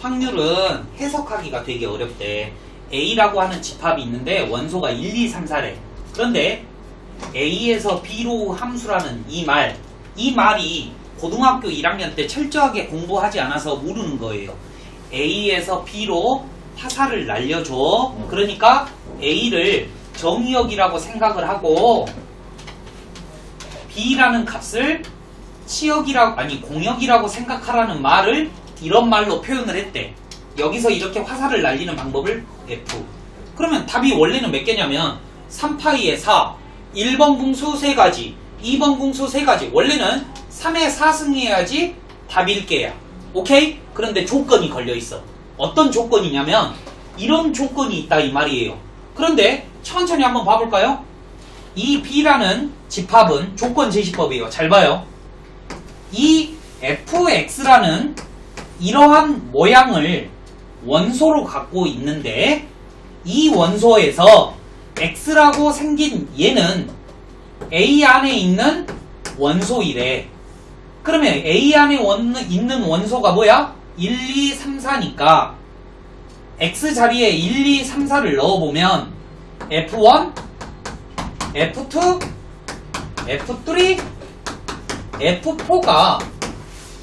확률은 해석하기가 되게 어렵대. A라고 하는 집합이 있는데 원소가 1, 2, 3, 4래. 그런데 A에서 B로 함수라는 이 말이 고등학교 1학년 때 철저하게 공부하지 않아서 모르는 거예요. A에서 B로 화살을 날려줘. 그러니까 A를 정의역이라고 생각을 하고 B라는 값을 치역이라고 공역이라고 생각하라는 말을 이런 말로 표현을 했대. 여기서 이렇게 화살을 날리는 방법을 F. 그러면 답이 원래는 몇 개냐면 3파이에 4, 1번 궁수 3가지, 2번 궁수 3가지. 원래는 3에 4승해야지 답이 1개야. 오케이? 그런데 조건이 걸려있어. 어떤 조건이냐면 이런 조건이 있다 이 말이에요. 그런데 천천히 한번 봐볼까요? 이 B라는 집합은 조건 제시법이에요. 잘 봐요. 이 fx라는 이러한 모양을 원소로 갖고 있는데 이 원소에서 x라고 생긴 얘는 A 안에 있는 원소이래. 그러면 A 안에 있는 원소가 뭐야? 1, 2, 3, 4니까 x 자리에 1, 2, 3, 4를 넣어보면 F1, F2, F3, F4가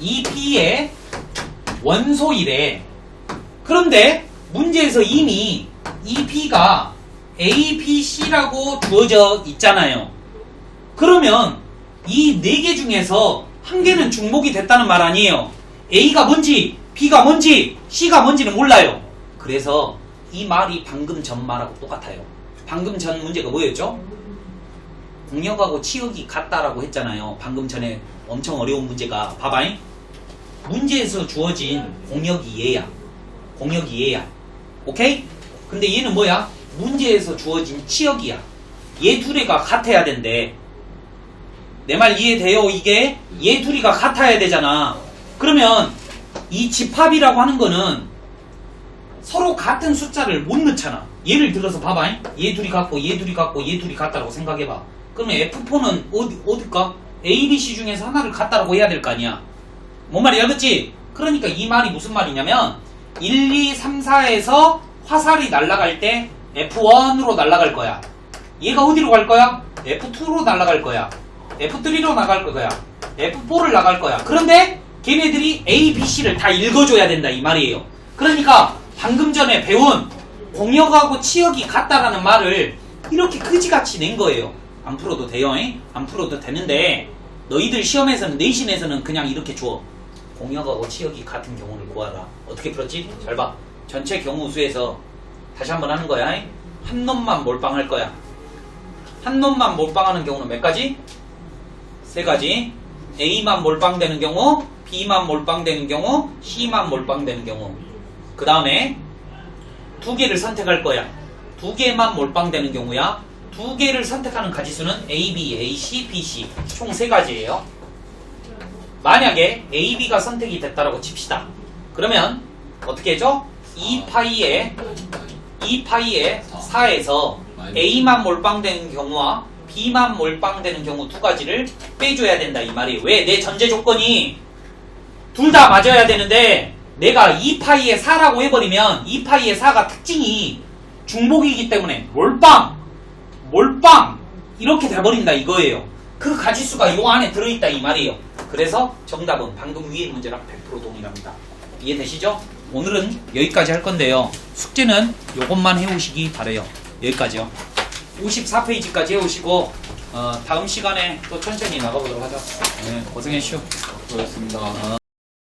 이 B의 원소이래. 그런데 문제에서 이미 이 B가 A, B, C라고 주어져 있잖아요. 그러면 이 4개 중에서 한 개는 중복이 됐다는 말 아니에요. A가 뭔지, B가 뭔지, C가 뭔지는 몰라요. 그래서 이 말이 방금 전 말하고 똑같아요. 방금 전 문제가 뭐였죠? 공역하고 치역이 같다라고 했잖아요. 방금 전에 엄청 어려운 문제가. 봐봐잉. 문제에서 주어진 공역이 얘야. 공역이 얘야. 오케이? 근데 얘는 뭐야? 문제에서 주어진 치역이야. 얘 둘이가 같아야 된대. 내 말 이해돼요? 이게? 얘 둘이가 같아야 되잖아. 그러면 이 집합이라고 하는 거는 서로 같은 숫자를 못 넣잖아. 예를 들어서 봐봐. 얘 둘이 같고 얘 둘이 같고 얘 둘이 같다고 생각해봐. 그러면 F4는 어딜까? A, B, C 중에서 하나를 같다라고 해야 될 거 아니야. 뭔 말이야, 그치? 그러니까 이 말이 무슨 말이냐면 1, 2, 3, 4에서 화살이 날아갈 때 F1으로 날아갈 거야. 얘가 어디로 갈 거야? F2로 날아갈 거야. F3로 나갈 거야. F4를 나갈 거야. 그런데 걔네들이 A, B, C를 다 읽어줘야 된다 이 말이에요. 그러니까 방금 전에 배운 공역하고 치역이 같다라는 말을 이렇게 그지같이 낸 거예요. 안 풀어도 돼요. 안 풀어도 되는데 너희들 시험에서는 내신에서는 그냥 이렇게 줘. 공역하고 치역이 같은 경우를 구하라. 어떻게 풀었지? 잘 봐. 전체 경우수에서 다시 한번 하는 거야. 한 놈만 몰빵할 거야. 한 놈만 몰빵하는 경우는 몇 가지? 3가지. A만 몰빵되는 경우, B만 몰빵되는 경우, C만 몰빵되는 경우. 그 다음에 2개를 선택할 거야. 2개만 몰빵되는 경우야. 2개를 선택하는 가지수는 A, B, A, C, B, C. 총 3가지예요. 만약에 A, B가 선택이 됐다라고 칩시다. 그러면 어떻게 해줘? 2파이에 4에서 A만 몰빵되는 경우와 B만 몰빵되는 경우 2가지를 빼줘야 된다 이 말이에요. 왜? 내 전제 조건이 둘 다 맞아야 되는데 내가 2파이에 4라고 해버리면 2파이에 4가 특징이 중복이기 때문에 몰빵 이렇게 돼버린다 이거예요. 그 가지수가 요 안에 들어있다 이 말이에요. 그래서 정답은 방금 위의 문제랑 100% 동일합니다. 이해되시죠? 오늘은 여기까지 할 건데요. 숙제는 요것만 해오시기 바래요. 여기까지요. 54페이지까지 해오시고 다음 시간에 또 천천히 나가보도록 하죠. 네, 고생했슈. 수고하셨습니다.